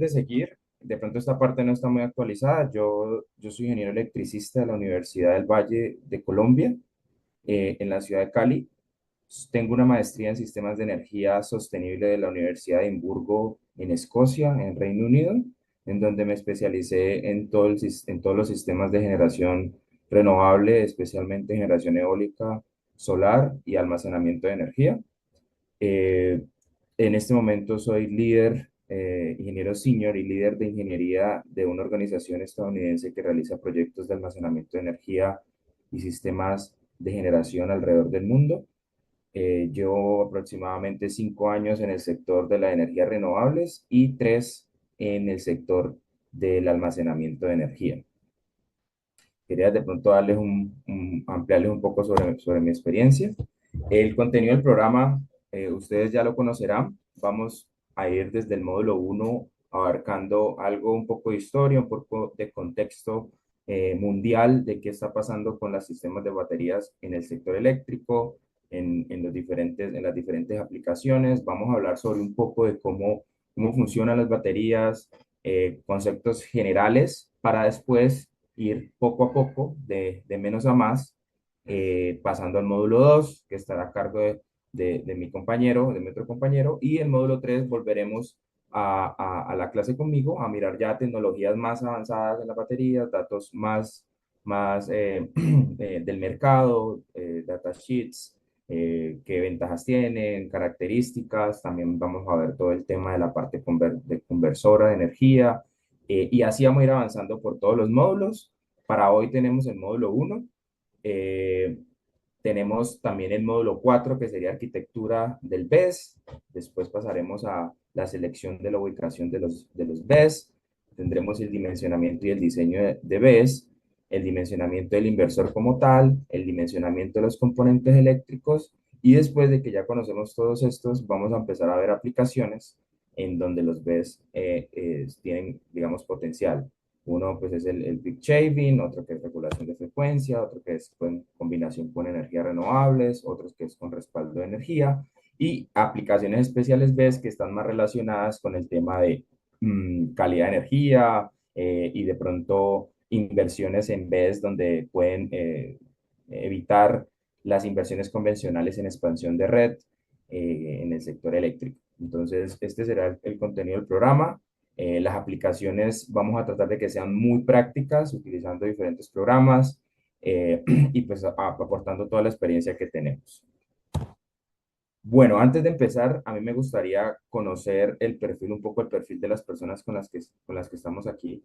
de seguir, de pronto esta parte no está muy actualizada. Yo soy ingeniero electricista de la Universidad del Valle de Colombia, en la ciudad de Cali. Tengo una maestría en sistemas de energía sostenible de la Universidad de Edimburgo en Escocia, en Reino Unido, en donde me especialicé en en todos los sistemas de generación renovable, especialmente generación eólica, solar y almacenamiento de energía. Eh, en este momento soy líder, ingeniero senior y líder de ingeniería de una organización estadounidense que realiza proyectos de almacenamiento de energía y sistemas de generación alrededor del mundo. Llevo aproximadamente 5 años en el sector de las energías renovables y 3 en el sector del almacenamiento de energía. Quería de pronto darles ampliarles un poco sobre mi experiencia. El contenido del programa, ustedes ya lo conocerán. Vamos a ir desde el módulo uno abarcando algo, un poco de historia, un poco de contexto mundial de qué está pasando con los sistemas de baterías en el sector eléctrico, en las diferentes aplicaciones. Vamos a hablar sobre un poco de cómo funcionan las baterías, conceptos generales, para después ir poco a poco, de menos a más, pasando al módulo 2 que estará a cargo de mi compañero, de mi otro compañero, y el módulo 3 volveremos a la clase conmigo a mirar ya tecnologías más avanzadas en la batería, datos más del mercado, datasheets, qué ventajas tienen, características. También vamos a ver todo el tema de la parte de conversora de energía, y así vamos a ir avanzando por todos los módulos. Para hoy tenemos el módulo uno. eh, Tenemos también el módulo 4 que sería arquitectura del BES. Después pasaremos a la selección de la ubicación de los BES. Tendremos el dimensionamiento y el diseño de BES, el dimensionamiento del inversor como tal, el dimensionamiento de los componentes eléctricos. Y después de que ya conocemos todos estos, vamos a empezar a ver aplicaciones en donde los BES tienen, digamos, potencial. Uno pues es el peak shaving, otro que es regulación de frecuencia, otro que es con combinación con energías renovables, otros que es con respaldo de energía, y aplicaciones especiales BES que están más relacionadas con el tema de calidad de energía, y de pronto inversiones en BES donde pueden evitar las inversiones convencionales en expansión de red en el sector eléctrico. Entonces, este será el contenido del programa. Las aplicaciones vamos a tratar de que sean muy prácticas, utilizando diferentes programas, y pues aportando toda la experiencia que tenemos. Bueno, antes de empezar, a mí me gustaría conocer el perfil, un poco el perfil de las personas con las que estamos aquí.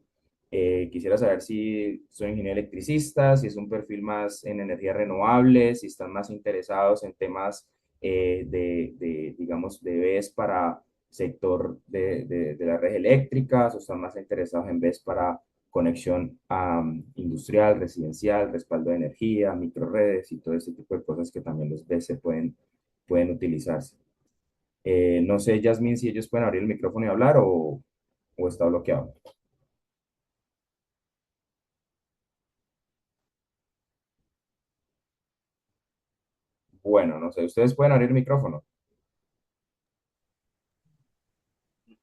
Quisiera saber si soy ingeniero electricista, si es un perfil más en energías renovables, si están más interesados en temas digamos, de BES para sector de las redes eléctricas, o están más interesados en BES para conexión industrial, residencial, respaldo de energía, microredes y todo ese tipo de cosas que también los BES pueden utilizarse. No sé, Yasmin, si ellos pueden abrir el micrófono y hablar, o está bloqueado. Bueno, no sé, ustedes pueden abrir el micrófono.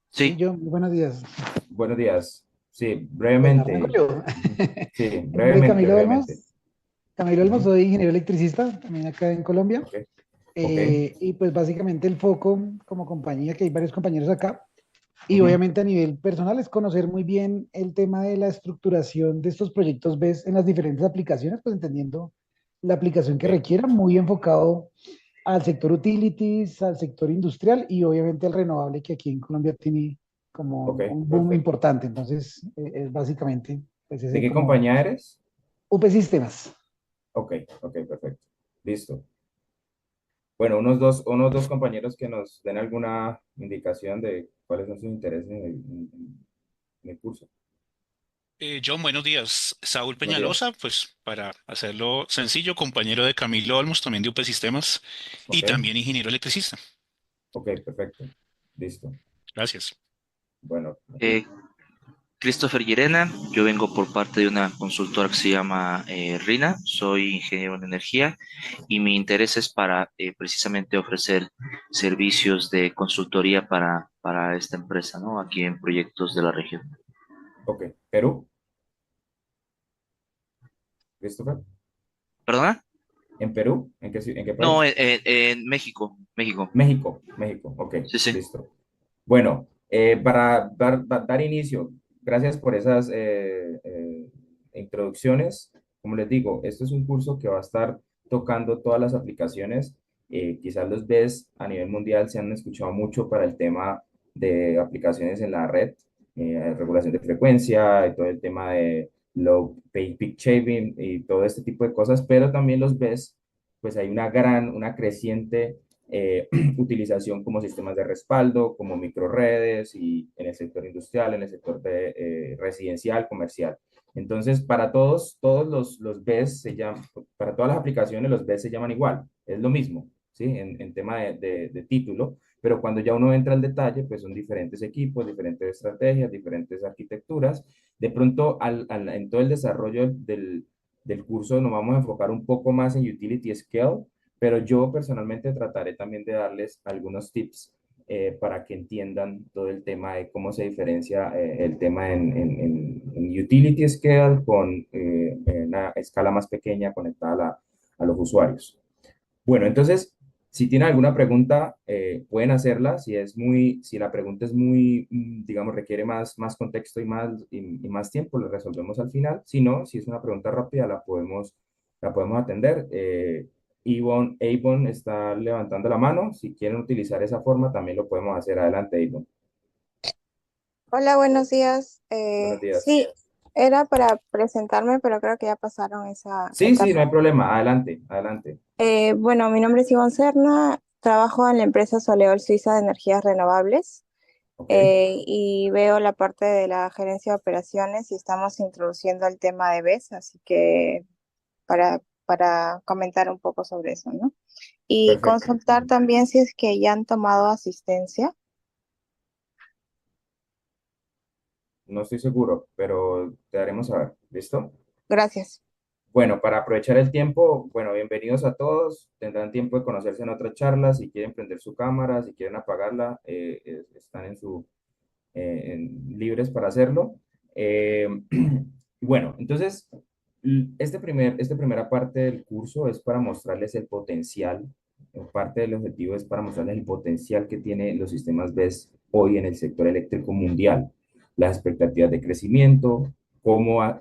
Sí, Sí, yo, muy buenos días. Buenos días. Sí, Bueno, arranco brevemente. yo. Ujú. Sí, Mi nombre es brevemente, Camilo brevemente. Olmos. Camilo Olmos, Ujú. soy ingeniero electricista, también acá en Colombia. Ok, ok. Y pues básicamente el foco como compañía, que hay varios compañeros acá, y Ujú. obviamente a nivel personal es conocer muy bien el tema de la estructuración de estos proyectos BES en las diferentes aplicaciones, pues entendiendo la aplicación que Ok, requiera, muy enfocado al sector utilities, al sector industrial y obviamente al renovable que aquí en Colombia tiene como ok, un boom perfecto. importante. Entonces, es básicamente, pues ¿De ese qué como compañía eres? UP Sistemas. Ok, ok, perfecto. Listo. Bueno, unos dos compañeros que nos den alguna indicación de cuáles son sus intereses en el curso. John, buenos días. Saúl Buenos días. Peñalosa, pues para hacerlo sencillo, compañero de Camilo Olmos, también de UP Sistemas y Ok, también ingeniero electricista. ok, perfecto. Listo. Gracias. Bueno, Eh, Christopher Llerena, yo vengo por parte de una consultora que se llama RINA, soy ingeniero en energía y mi interés es para precisamente ofrecer servicios de consultoría para esta empresa, ¿no? Aquí en proyectos de la región. Ok, Perú, Christopher. ¿Perdona? ¿En Perú? En qué No, país? en México, México. México, México, ok, Sí, sí. listo. Bueno, para dar inicio, gracias por esas introducciones. Como les digo, esto es un curso que va a estar tocando todas las aplicaciones. Quizás los BES a nivel mundial se han escuchado mucho para el tema de aplicaciones en la red, regulación de frecuencia y todo el tema de low peak shaving y todo este tipo de cosas, pero también los BES, pues hay una creciente utilización como sistemas de respaldo, como microredes y en el sector industrial, en el sector de, residencial, comercial. Entonces, para todos los BES se llaman, para todas las aplicaciones los BES se llaman igual, es lo mismo, ¿sí? En tema de título, pero cuando ya uno entra al detalle, pues son diferentes equipos, diferentes estrategias, diferentes arquitecturas. De pronto, en todo el desarrollo del curso nos vamos a enfocar un poco más en utility scale, pero yo personalmente trataré también de darles algunos tips para que entiendan todo el tema de cómo se diferencia el tema en utility scale con una escala más pequeña conectada a los usuarios. Bueno, entonces, si tienen alguna pregunta, pueden hacerla. Si la pregunta es muy, digamos, requiere más contexto y más tiempo, lo resolvemos al final. Si no, si es una pregunta rápida, la podemos atender. Avon está levantando la mano. Si quieren utilizar esa forma, también lo podemos hacer. Adelante, Avon. Hola, buenos días. Buenos días. Sí, era para presentarme, pero creo que ya pasaron esa Sí, sí, no hay etapa. problema. Adelante, adelante. Bueno, mi nombre es Ivonne Serna, trabajo en la empresa Soleol Suiza de Energías Renovables Ok, y veo la parte de la gerencia de operaciones y estamos introduciendo el tema de BES, así que para comentar un poco sobre eso, ¿no? Y perfecto. consultar también si es que ya han tomado asistencia. No estoy seguro, pero te haremos saber. ¿Listo? Gracias. Bueno, para aprovechar el tiempo, bueno, bienvenidos a todos. Tendrán tiempo de conocerse en otras charlas. Si quieren prender su cámara, si quieren apagarla, están libres para hacerlo. Eh, bueno, entonces, esta primera parte del curso es para mostrarles el potencial. Parte del objetivo es para mostrarles el potencial que tienen los sistemas BESS hoy en el sector eléctrico mundial, las expectativas de crecimiento,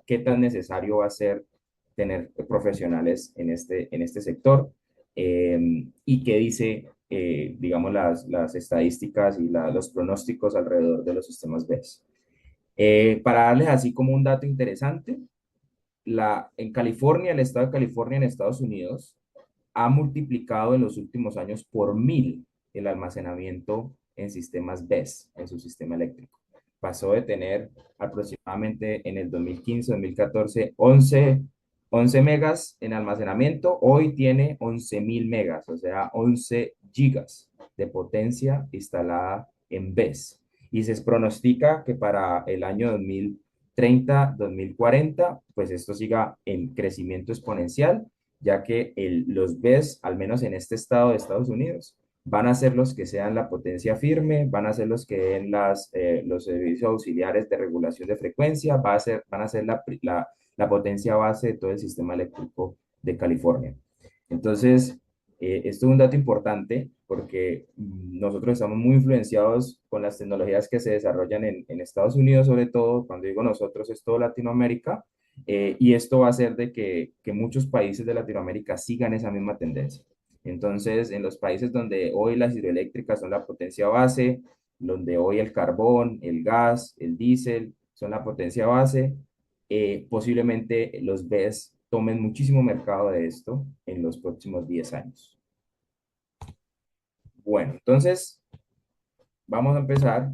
qué tan necesario va a ser tener profesionales en este sector, y qué dice, digamos, las estadísticas y los pronósticos alrededor de los sistemas BESS. Para darles así como un dato interesante, en California, el estado de California en Estados Unidos ha multiplicado en los últimos años por 1000 el almacenamiento en sistemas BESS, en su sistema eléctrico. Pasó de tener aproximadamente en el 2015-2014 11 megas en almacenamiento, hoy tiene 11.000 megas, o sea, 11 gigas de potencia instalada en BESS. Y se pronostica que para el año 2030-2040, pues esto siga en crecimiento exponencial, ya que los BES, al menos en este estado de Estados Unidos, van a ser los que sean la potencia firme, van a ser los que den los servicios auxiliares de regulación de frecuencia, van a ser la potencia base de todo el sistema eléctrico de California. Entonces, esto es un dato importante porque nosotros estamos muy influenciados con las tecnologías que se desarrollan en Estados Unidos, sobre todo, cuando digo nosotros, es todo Latinoamérica, y esto va a hacer de que muchos países de Latinoamérica sigan esa misma tendencia. Entonces, en los países donde hoy las hidroeléctricas son la potencia base, donde hoy el carbón, el gas, el diésel son la potencia base, posiblemente los BES tomen muchísimo mercado de esto en los próximos 10 años. Bueno, entonces vamos a empezar.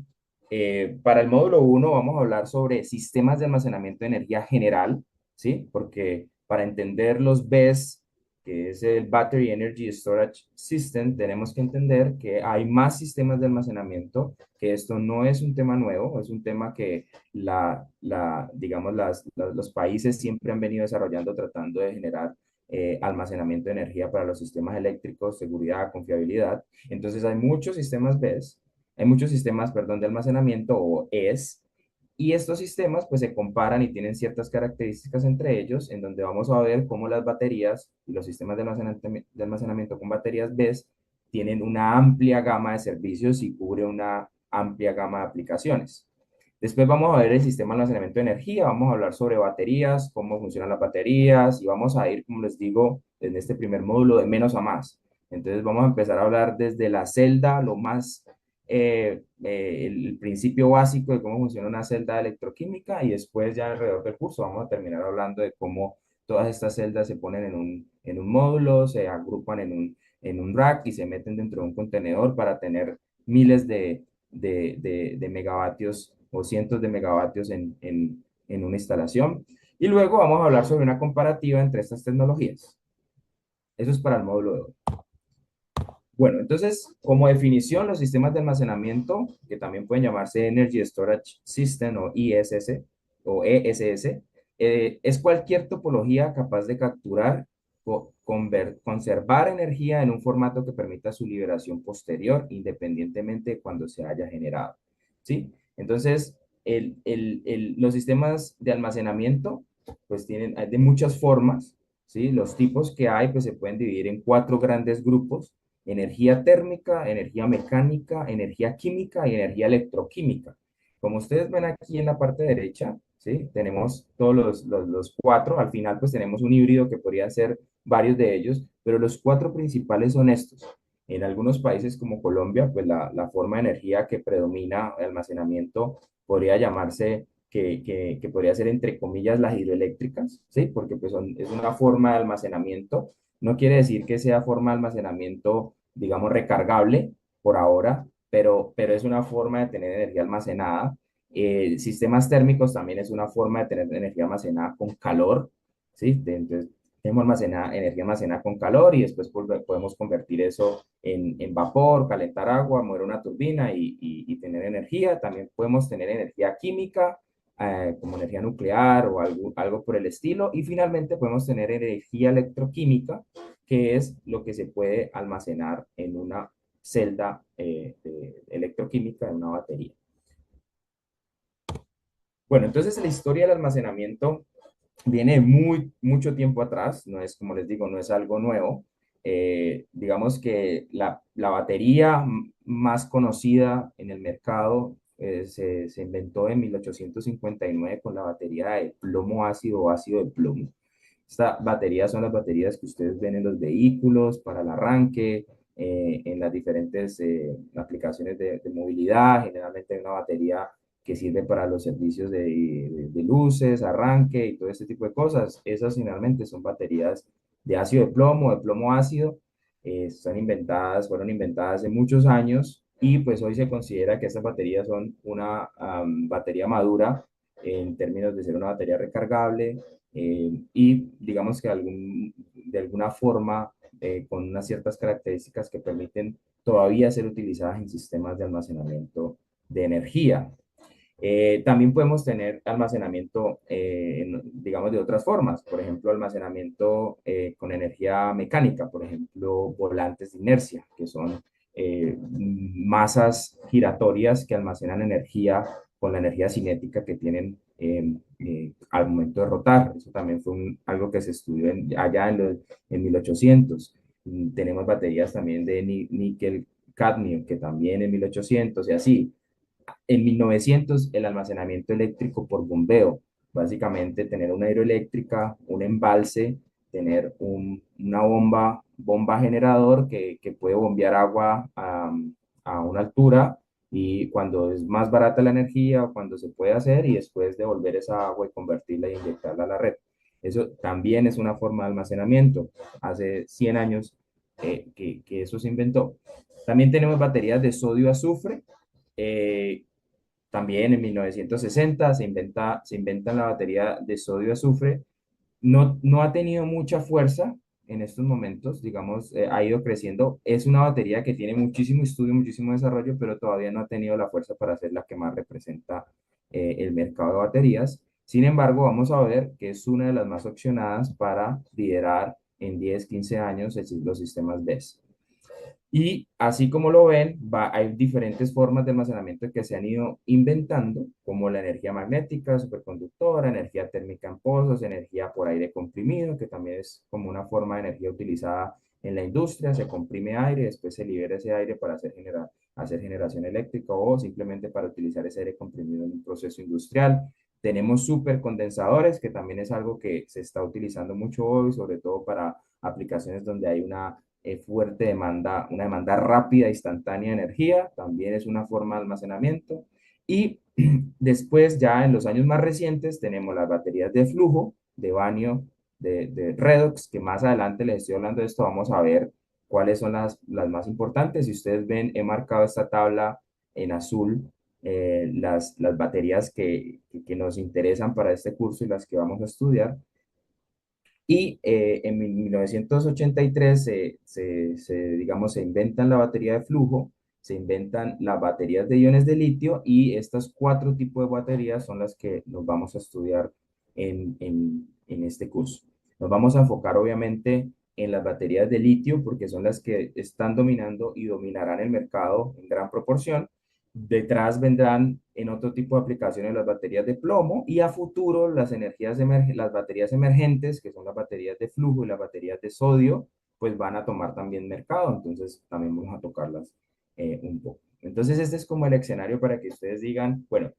Para el módulo uno vamos a hablar sobre sistemas de almacenamiento de energía general, ¿sí? Porque para entender los BES que es el Battery Energy Storage System, tenemos que entender que hay más sistemas de almacenamiento, que esto no es un tema nuevo, es un tema que digamos, los países siempre han venido desarrollando, tratando de generar almacenamiento de energía para los sistemas eléctricos, seguridad, confiabilidad. Entonces hay muchos sistemas BESS, hay muchos sistemas, perdón, de almacenamiento o ES, y estos sistemas pues se comparan y tienen ciertas características entre ellos, en donde vamos a ver cómo las baterías y los sistemas de almacenamiento con baterías BESS tienen una amplia gama de servicios y cubre una amplia gama de aplicaciones. Después vamos a ver el sistema de almacenamiento de energía, vamos a hablar sobre baterías, cómo funcionan las baterías y vamos a ir, como les digo, en este primer módulo de menos a más. Entonces vamos a empezar a hablar desde la celda, lo más el principio básico de cómo funciona una celda electroquímica y después ya alrededor del curso vamos a terminar hablando de cómo todas estas celdas se ponen en un módulo, se agrupan en un rack y se meten dentro de un contenedor para tener miles de megavatios o cientos de megavatios en una instalación. Y luego vamos a hablar sobre una comparativa entre estas tecnologías. Eso es para el módulo de hoy. Bueno, entonces, como definición, los sistemas de almacenamiento, que también pueden llamarse Energy Storage System o ISS o ESS, es cualquier topología capaz de capturar o conservar energía en un formato que permita su liberación posterior, independientemente de cuando se haya generado. ¿Sí? Entonces, los sistemas de almacenamiento, pues hay de muchas formas, ¿sí? Los tipos que hay, pues se pueden dividir en 4 grandes grupos: energía térmica, energía mecánica, energía química y energía electroquímica. Como ustedes ven aquí en la parte derecha, ¿sí? Tenemos todos los 4, al final pues tenemos un híbrido que podría ser varios de ellos, pero los 4 principales son estos. En algunos países como Colombia, pues la forma de energía que predomina, el almacenamiento, podría llamarse que podría ser entre comillas las hidroeléctricas, ¿sí? Porque pues es una forma de almacenamiento. No quiere decir que sea forma de almacenamiento, digamos, recargable por ahora, pero es una forma de tener energía almacenada. Sistemas térmicos también es una forma de tener energía almacenada con calor, ¿sí? Entonces, tenemos energía almacenada con calor y después podemos convertir eso en vapor, calentar agua, mover una turbina y tener energía. También podemos tener energía química, como energía nuclear o algo por el estilo. Y finalmente podemos tener energía electroquímica, que es lo que se puede almacenar en una celda electroquímica en una batería. Bueno, entonces la historia del almacenamiento viene mucho tiempo atrás, no es, como les digo, no es algo nuevo. Digamos que la batería más conocida en el mercado se inventó en 1859 con la batería de plomo ácido o ácido de plomo. Estas baterías son las baterías que ustedes ven en los vehículos para el arranque, en las diferentes aplicaciones de movilidad. Generalmente hay una batería que sirve para los servicios de luces, arranque y todo este tipo de cosas. Esas generalmente son baterías de ácido de plomo ácido. Fueron inventadas hace muchos años y pues hoy se considera que estas baterías son una batería madura en términos de ser una batería recargable, y digamos que de alguna forma con unas ciertas características que permiten todavía ser utilizadas en sistemas de almacenamiento de energía. También podemos tener almacenamiento, digamos, de otras formas, por ejemplo, almacenamiento con energía mecánica, por ejemplo, volantes de inercia, que son masas giratorias que almacenan energía con la energía cinética que tienen al momento de rotar. Eso también fue algo que se estudió allá en 1800. Tenemos baterías también de níquel cadmio, que también en 1800 y así. En 1900, el almacenamiento eléctrico por bombeo, básicamente tener una hidroeléctrica, un embalse, tener una bomba generador que puede bombear agua a una altura, y cuando es más barata la energía, cuando se puede hacer, y después devolver esa agua y convertirla e inyectarla a la red. Eso también es una forma de almacenamiento. Hace 100 años que eso se inventó. También tenemos baterías de sodio-azufre. También en 1960 se inventa la batería de sodio-azufre. No ha tenido mucha fuerza en estos momentos, digamos, ha ido creciendo. Es una batería que tiene muchísimo estudio, muchísimo desarrollo, pero todavía no ha tenido la fuerza para ser la que más representa el mercado de baterías. Sin embargo, vamos a ver que es una de las más opcionadas para liderar en 10, 15 años los sistemas BESS. Y así como lo ven, hay diferentes formas de almacenamiento que se han ido inventando, como la energía magnética, superconductora, energía térmica en pozos, energía por aire comprimido, que también es como una forma de energía utilizada en la industria. Se comprime aire, después se libera ese aire para hacer generación eléctrica o simplemente para utilizar ese aire comprimido en un proceso industrial. Tenemos supercondensadores, que también es algo que se está utilizando mucho hoy, sobre todo para aplicaciones donde hay una fuerte demanda, una demanda rápida, instantánea de energía, también es una forma de almacenamiento. Y después, ya en los años más recientes, tenemos las baterías de flujo, de Banio, de Redox, que más adelante les estoy hablando de esto, vamos a ver cuáles son las más importantes. Si ustedes ven, he marcado esta tabla en azul, las baterías que nos interesan para este curso y las que vamos a estudiar. Y en 1983 digamos, se inventan la batería de flujo, se inventan las baterías de iones de litio y estos cuatro tipos de baterías son las que nos vamos a estudiar en este curso. Nos vamos a enfocar obviamente en las baterías de litio porque son las que están dominando y dominarán el mercado en gran proporción. Detrás vendrán en otro tipo de aplicaciones las baterías de plomo y a futuro las baterías emergentes, que son las baterías de flujo y las baterías de sodio, pues van a tomar también mercado. Entonces también vamos a tocarlas un poco. Entonces este es como el escenario para que ustedes digan, bueno,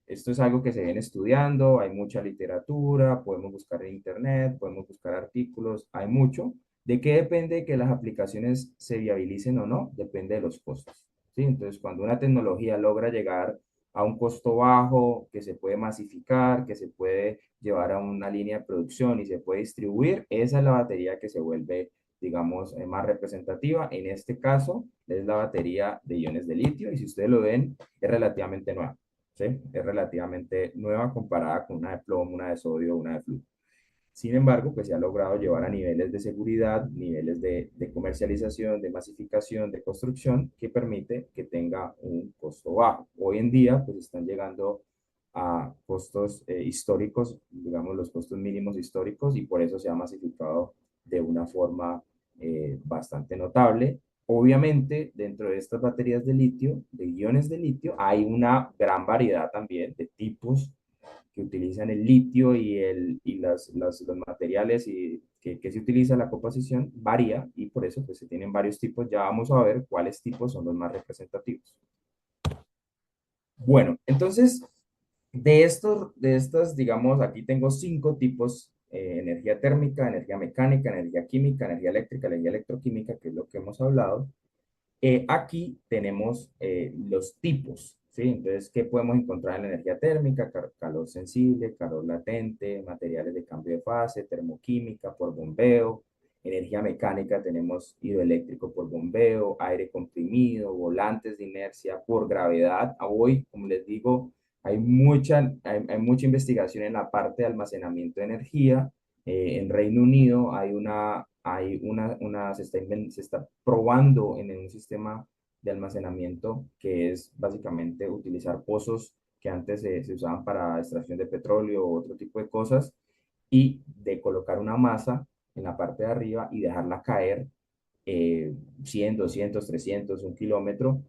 esto es algo que se viene estudiando, hay mucha literatura, podemos buscar en internet, podemos buscar artículos, hay mucho. ¿De qué depende que las aplicaciones se viabilicen o no? Depende de los costos. ¿Sí? Entonces, cuando una tecnología logra llegar a un costo bajo, que se puede masificar, que se puede llevar a una línea de producción y se puede distribuir, esa es la batería que se vuelve, digamos, más representativa. En este caso, es la batería de iones de litio y si ustedes lo ven, es relativamente nueva. ¿Sí? Es relativamente nueva comparada con una de plomo, una de sodio, una de flujo. Sin embargo, pues se ha logrado llevar a niveles de seguridad, niveles de comercialización, de masificación, de construcción, que permite que tenga un costo bajo. Hoy en día, pues están llegando a costos históricos, digamos los costos mínimos históricos, y por eso se ha masificado de una forma bastante notable. Obviamente, dentro de estas baterías de litio, de iones de litio, hay una gran variedad también de tipos que utilizan el litio y los materiales que se utiliza la composición varía y por eso pues se tienen varios tipos. Ya vamos a ver cuáles tipos son los más representativos. Bueno, entonces, de estas, digamos, aquí tengo 5 tipos: energía térmica, energía mecánica, energía química, energía eléctrica, energía electroquímica, que es lo que hemos hablado. Aquí tenemos los tipos, ¿sí? Entonces, ¿qué podemos encontrar en la energía térmica? Calor sensible, calor latente, materiales de cambio de fase, termoquímica por bombeo. Energía mecánica tenemos hidroeléctrico por bombeo, aire comprimido, volantes de inercia por gravedad. Hoy, como les digo, hay mucha investigación en la parte de almacenamiento de energía. En Reino Unido se está probando en un sistema de almacenamiento que es básicamente utilizar pozos que antes se usaban para extracción de petróleo o otro tipo de cosas y de colocar una masa en la parte de arriba y dejarla caer 100, 200, 300, 1 kilómetro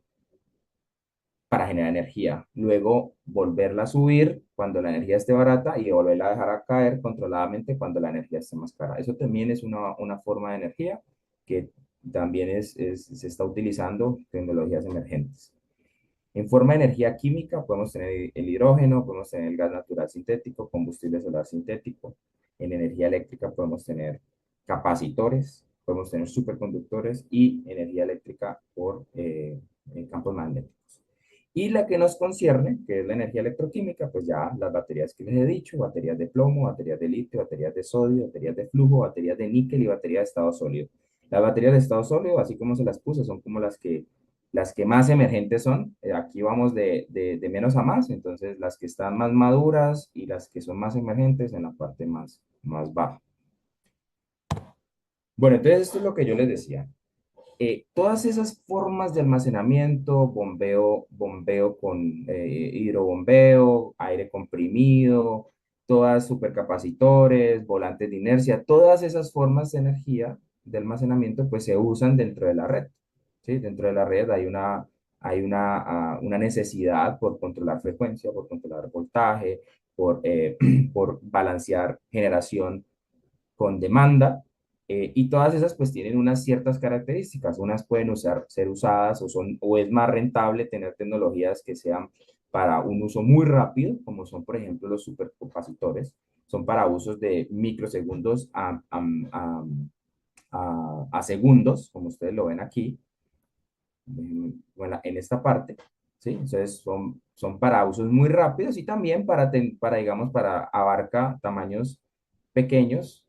para generar energía. Luego volverla a subir cuando la energía esté barata y volverla a dejar a caer controladamente cuando la energía esté más cara. Eso también es una forma de energía que también se está utilizando tecnologías emergentes. En forma de energía química podemos tener el hidrógeno, podemos tener el gas natural sintético, combustible solar sintético. En energía eléctrica podemos tener capacitores, podemos tener superconductores y energía eléctrica por campos magnéticos. Y la que nos concierne, que es la energía electroquímica, pues ya las baterías que les he dicho: baterías de plomo, baterías de litio, baterías de sodio, baterías de flujo, baterías de níquel y baterías de estado sólido. Las baterías de estado sólido, así como se las puse, son como las que más emergentes son. Aquí vamos de menos a más, entonces las que están más maduras y las que son más emergentes en la parte más baja. Bueno, entonces esto es lo que yo les decía. Todas esas formas de almacenamiento, bombeo con hidrobombeo, aire comprimido, todas supercapacitores, volantes de inercia, todas esas formas de energía de almacenamiento pues se usan dentro de la red. ¿Sí? Dentro de la red hay una necesidad por controlar frecuencia, por controlar voltaje, por balancear generación con demanda, y todas esas pues tienen unas ciertas características. Unas pueden ser usadas o es más rentable tener tecnologías que sean para un uso muy rápido, como son por ejemplo los supercapacitores. Son para usos de microsegundos a segundos, como ustedes lo ven aquí, bueno, en esta parte, ¿sí? Entonces son para usos muy rápidos y también digamos, para abarca tamaños pequeños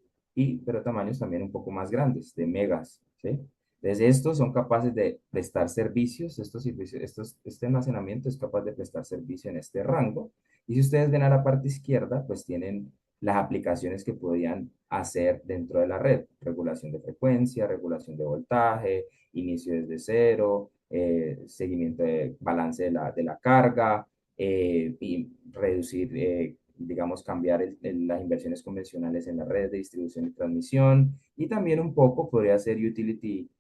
pero tamaños también un poco más grandes, de megas, ¿sí? Entonces estos son capaces de prestar servicios, este almacenamiento es capaz de prestar servicio en este rango. Y si ustedes ven a la parte izquierda, pues tienen las aplicaciones que podían hacer dentro de la red: regulación de frecuencia, regulación de voltaje, inicio desde cero, seguimiento de balance de la carga, y reducir, digamos, cambiar las inversiones convencionales en la red de distribución y transmisión, y también un poco podría ser utility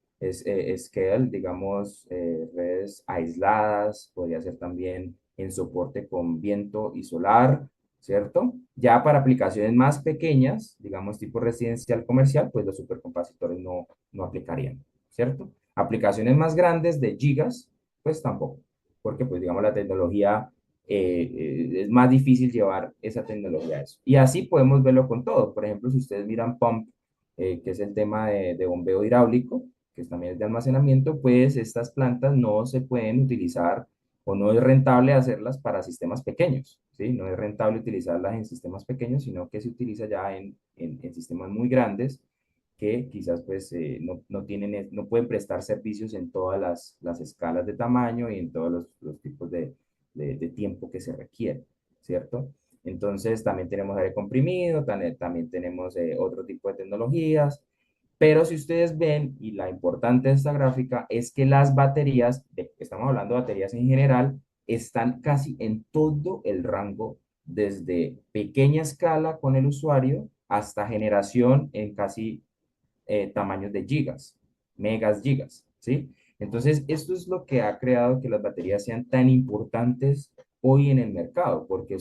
scale, digamos, redes aisladas, podría ser también en soporte con viento y solar, ¿cierto? Ya para aplicaciones más pequeñas, digamos tipo residencial comercial, pues los supercapacitores no aplicarían, ¿cierto? Aplicaciones más grandes de gigas, pues tampoco, porque pues digamos la tecnología, es más difícil llevar esa tecnología a eso. Y así podemos verlo con todo. Por ejemplo, si ustedes miran pump, que es el tema de bombeo hidráulico, que también es de almacenamiento, pues estas plantas no se pueden utilizar o no es rentable hacerlas para sistemas pequeños, ¿sí? No es rentable utilizarlas en sistemas pequeños, sino que se utiliza ya en sistemas muy grandes que quizás pues no pueden prestar servicios en todas las escalas de tamaño y en todos los tipos de tiempo que se requiere, ¿cierto? Entonces también tenemos aire comprimido, también tenemos otro tipo de tecnologías, pero si ustedes ven, y la importante de esta gráfica es que las baterías, estamos hablando de baterías en general, están casi en todo el rango, desde pequeña escala con el usuario hasta generación en casi tamaños de gigas, megas, gigas, ¿sí? Entonces, esto es lo que ha creado que las baterías sean tan importantes hoy en el mercado, porque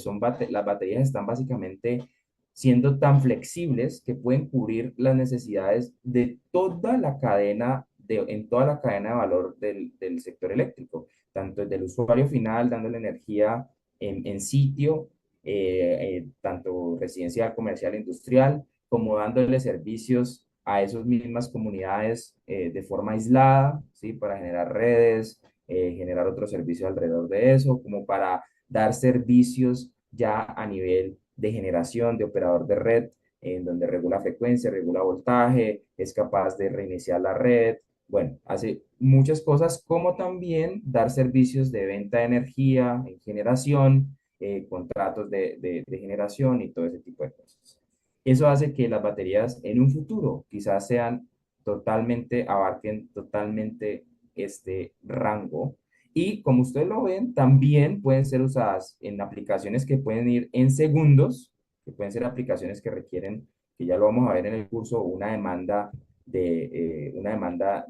las baterías están básicamente siendo tan flexibles que pueden cubrir las necesidades de toda la cadena, en toda la cadena de valor del sector eléctrico, tanto del usuario final dándole energía en sitio, tanto residencial, comercial, industrial, como dándole servicios a esas mismas comunidades, de forma aislada, ¿sí? Para generar redes, generar otros servicios alrededor de eso, como para dar servicios ya a nivel de generación, de operador de red, en donde regula frecuencia, regula voltaje, es capaz de reiniciar la red. Bueno, hace muchas cosas, como también dar servicios de venta de energía en generación, contratos de generación y todo ese tipo de cosas. Eso hace que las baterías en un futuro quizás abarquen totalmente este rango. Y como ustedes lo ven, también pueden ser usadas en aplicaciones que pueden ir en segundos, que pueden ser aplicaciones que requieren, que ya lo vamos a ver en el curso, una demanda de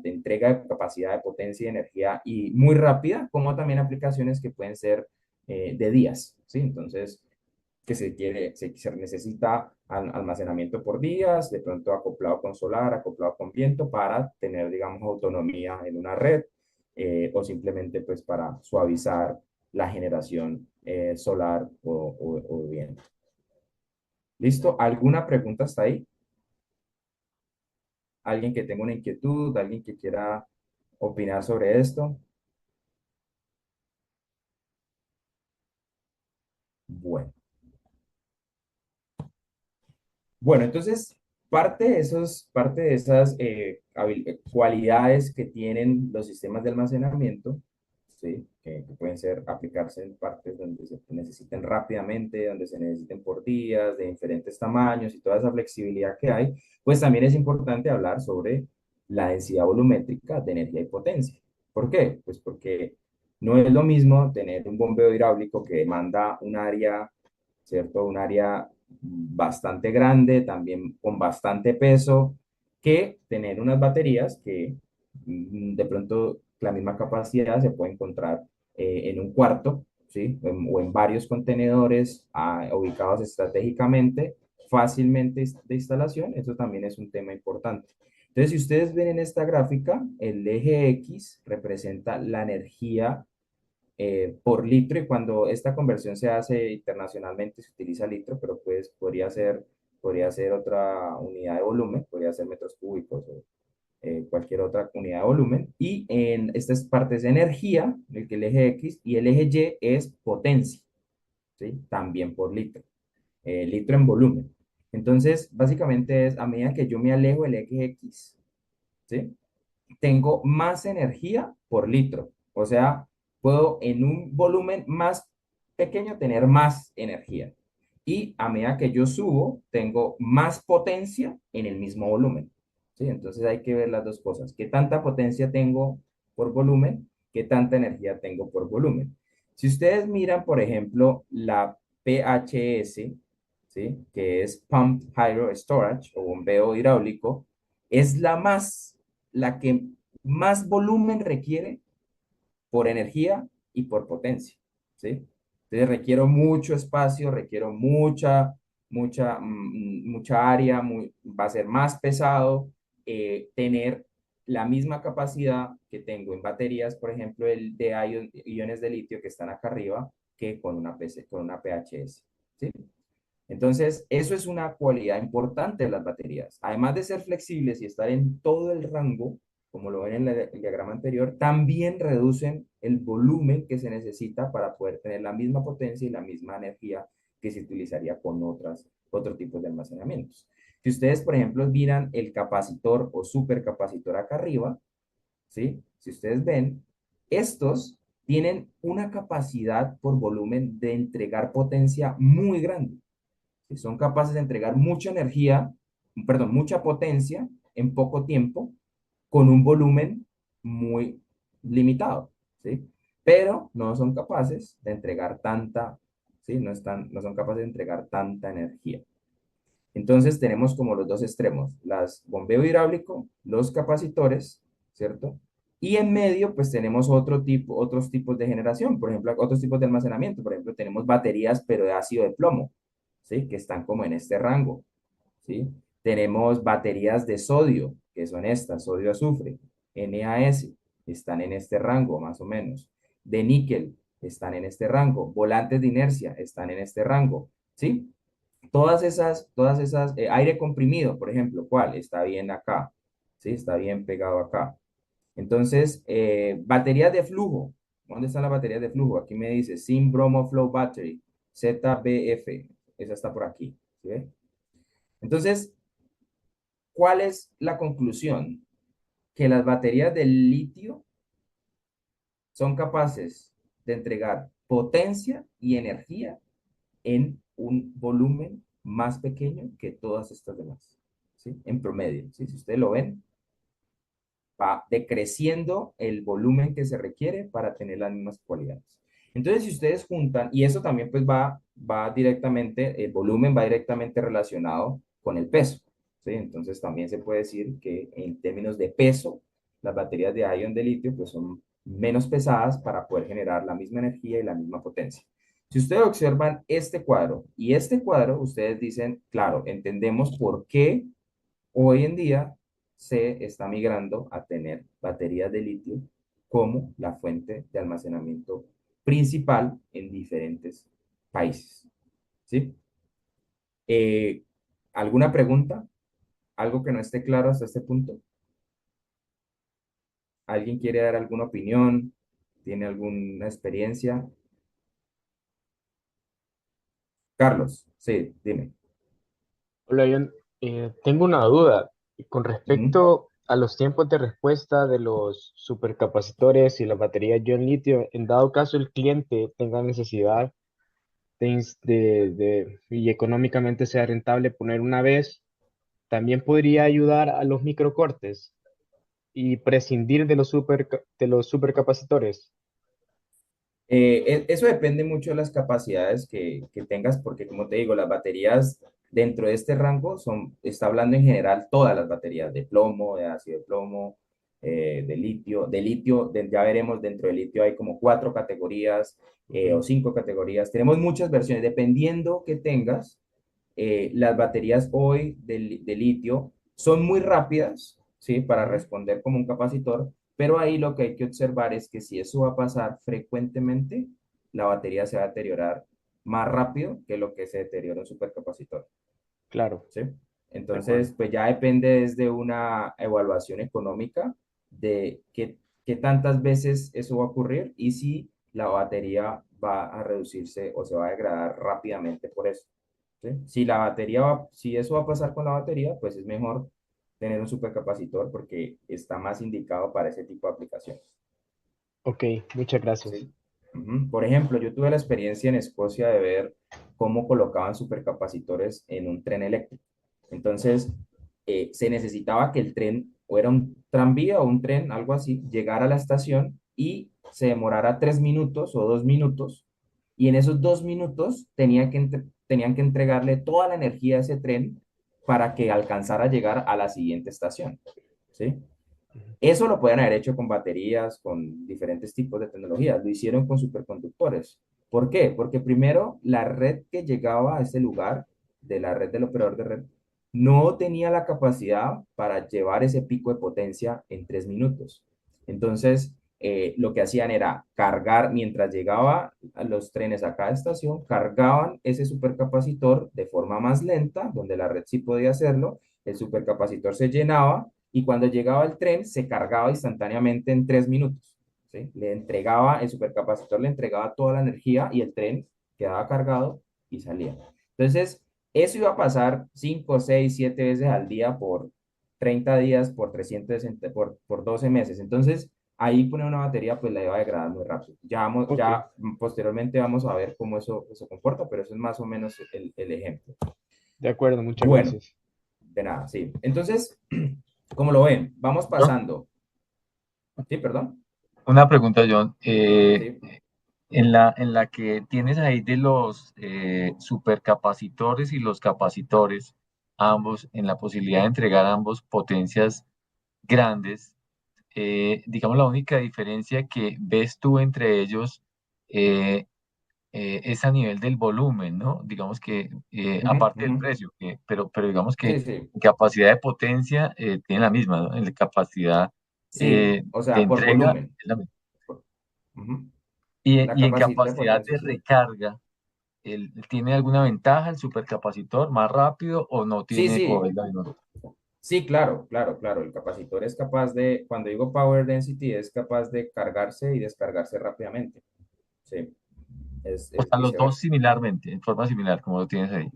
entrega de capacidad de potencia y energía y muy rápida, como también aplicaciones que pueden ser, de días, ¿sí? Entonces, que se necesita almacenamiento por días, de pronto acoplado con solar, acoplado con viento, para tener, digamos, autonomía en una red, o simplemente pues para suavizar la generación, solar o viento. ¿Listo? ¿Alguna pregunta hasta ahí? ¿Alguien que tenga una inquietud? ¿Alguien que quiera opinar sobre esto? Bueno. Bueno, entonces, parte de esas cualidades que tienen los sistemas de almacenamiento ¿sí? Que pueden ser aplicarse en partes donde se necesiten rápidamente, donde se necesiten por días, de diferentes tamaños y toda esa flexibilidad que hay, pues también es importante hablar sobre la densidad volumétrica de energía y potencia. ¿Por qué? Pues porque no es lo mismo tener un bombeo hidráulico que demanda un área, ¿cierto? Un área bastante grande, también con bastante peso, que tener unas baterías que de pronto la misma capacidad se puede encontrar en un cuarto, ¿sí? O en varios contenedores ubicados estratégicamente, fácilmente de instalación. Eso también es un tema importante. Entonces, si ustedes ven en esta gráfica, el eje X representa la energía por litro, y cuando esta conversión se hace internacionalmente se utiliza litro, pero pues podría ser otra unidad de volumen, podría ser metros cúbicos o cualquier otra unidad de volumen. Y en estas partes de energía, el eje X, y el eje Y es potencia, ¿sí? También por litro, litro en volumen. Entonces, básicamente es a medida que yo me alejo del eje X, ¿sí? Tengo más energía por litro. O sea, puedo en un volumen más pequeño tener más energía. Y a medida que yo subo, tengo más potencia en el mismo volumen. ¿Sí? Entonces hay que ver las dos cosas. ¿Qué tanta potencia tengo por volumen? ¿Qué tanta energía tengo por volumen? Si ustedes miran, por ejemplo, la PHS, ¿sí? Que es Pumped Hydro Storage o bombeo hidráulico, es la que más volumen requiere por energía y por potencia, ¿sí? Entonces requiero mucho espacio, requiero mucha área, va a ser más pesado tener la misma capacidad que tengo en baterías, por ejemplo, el de iones de litio que están acá arriba, que con con una PHS, ¿sí? Entonces, eso es una cualidad importante de las baterías. Además de ser flexibles y estar en todo el rango, como lo ven en el diagrama anterior, también reducen el volumen que se necesita para poder tener la misma potencia y la misma energía que se utilizaría con otros tipos de almacenamientos. Si ustedes, por ejemplo, miran el capacitor o supercapacitor acá arriba, ¿sí? Si ustedes ven, estos tienen una capacidad por volumen de entregar potencia muy grande, que son capaces de entregar mucha energía, perdón, mucha potencia en poco tiempo con un volumen muy limitado, ¿sí? Pero no son capaces de entregar tanta, ¿sí? No son capaces de entregar tanta energía. Entonces tenemos como los dos extremos, las bombeo hidráulico, los capacitores, ¿cierto? Y en medio, pues tenemos otros tipos de generación, por ejemplo, otros tipos de almacenamiento. Por ejemplo, tenemos baterías, pero de ácido de plomo, ¿sí? Que están como en este rango, ¿sí? Tenemos baterías de sodio, que son estas, sodio-azufre, NaS, están en este rango más o menos. De níquel, están en este rango. Volantes de inercia, están en este rango, ¿sí? Aire comprimido, por ejemplo, ¿cuál? Está bien acá, ¿sí? Está bien pegado acá. Entonces, baterías de flujo. ¿Dónde están las baterías de flujo? Aquí me dice Zinc Bromo Flow Battery, ZBF. Esa está por aquí, ¿sí ve? Entonces, ¿cuál es la conclusión? Que las baterías de litio son capaces de entregar potencia y energía en un volumen más pequeño que todas estas demás, ¿sí? En promedio, ¿sí? Si ustedes lo ven, va decreciendo el volumen que se requiere para tener las mismas cualidades. Entonces, si ustedes juntan, y eso también pues va directamente, el volumen va directamente relacionado con el peso, ¿sí? Entonces, también se puede decir que en términos de peso, las baterías de ion de litio pues son menos pesadas para poder generar la misma energía y la misma potencia. Si ustedes observan este cuadro, ustedes dicen, claro, entendemos por qué hoy en día se está migrando a tener baterías de litio como la fuente de almacenamiento principal en diferentes países. ¿Sí? Eh, ¿Alguna pregunta? ¿Algo que no esté claro hasta este punto? ¿Alguien quiere dar alguna opinión? ¿Tiene alguna experiencia? Carlos, sí, dime. Hola, John. Tengo una duda con Ujú, respecto a los tiempos de respuesta de los supercapacitores y las baterías ion-litio, en dado caso el cliente tenga necesidad y económicamente sea rentable poner una vez, también podría ayudar a los microcortes y prescindir de los supercapacitores. Eso depende mucho de las capacidades que tengas, porque como te digo, las baterías dentro de este rango está hablando en general todas las baterías de plomo, de ácido de plomo, de litio, ya veremos, dentro de litio hay como cuatro categorías o cinco categorías. Tenemos muchas versiones, dependiendo que tengas. Las baterías hoy de litio son muy rápidas, ¿sí? Para Ujú. responder como un capacitor, pero ahí lo que hay que observar es que si eso va a pasar frecuentemente, la batería se va a deteriorar más rápido que lo que se deteriora un supercapacitor, Claro, ¿sí? de acuerdo. Entonces, pues ya depende desde una evaluación económica de qué tantas veces eso va a ocurrir y si la batería va a reducirse o se va a degradar rápidamente por eso. ¿Sí? Si eso va a pasar con la batería, pues es mejor tener un supercapacitor porque está más indicado para ese tipo de aplicaciones. Ok, muchas gracias. ¿Sí? Ujú. Por ejemplo, yo tuve la experiencia en Escocia de ver cómo colocaban supercapacitores en un tren eléctrico. Entonces, se necesitaba que el tren, o era un tranvía o un tren, algo así, llegara a la estación y se demorara 3 minutos o 2 minutos, y en esos 2 minutos tenían que entregarle toda la energía a ese tren para que alcanzara a llegar a la siguiente estación. ¿Sí? Eso lo pueden haber hecho con baterías, con diferentes tipos de tecnologías. Lo hicieron con superconductores. ¿Por qué? Porque primero la red que llegaba a ese lugar, de la red del operador de red, no tenía la capacidad para llevar ese pico de potencia en 3 minutos. Entonces, lo que hacían era cargar, mientras llegaba a los trenes a cada estación, cargaban ese supercapacitor de forma más lenta, donde la red sí podía hacerlo, el supercapacitor se llenaba y cuando llegaba el tren se cargaba instantáneamente en 3 minutos. ¿Sí? El supercapacitor le entregaba toda la energía y el tren quedaba cargado y salía. Entonces, eso iba a pasar 5, 6, 7 veces al día por 30 días, por 360, por 12 meses. Entonces, ahí poner una batería, pues la iba a degradar muy rápido. Ok, Ya posteriormente vamos a ver cómo eso se comporta, pero eso es más o menos el ejemplo. de acuerdo, muchas Bueno, gracias. de nada, sí. Entonces, como lo ven, vamos John, pasando. Sí, perdón. una pregunta, John. Sí. En la que tienes ahí de los supercapacitores y los capacitores, ambos, en la posibilidad de entregar ambos potencias grandes, digamos, la única diferencia que ves tú entre ellos eh, es a nivel del volumen, ¿no? Digamos que, Ujú, aparte ujú. del precio, pero digamos que Sí, sí. en capacidad de potencia tiene la misma, ¿no? En la capacidad Sí, o de sea, por entrega volumen. es la misma. Ujú. Y, La y en capacidad de capacidad potencia, de sí. recarga, ¿tiene alguna ventaja el supercapacitor más rápido o no Sí, tiene, o sí. es la misma? Sí, claro, claro, claro. El capacitor es capaz de, cuando digo power density, es capaz de cargarse y descargarse rápidamente. Sí, O es sea, los dos viceversa. similarmente, en forma similar, como lo tienes ahí.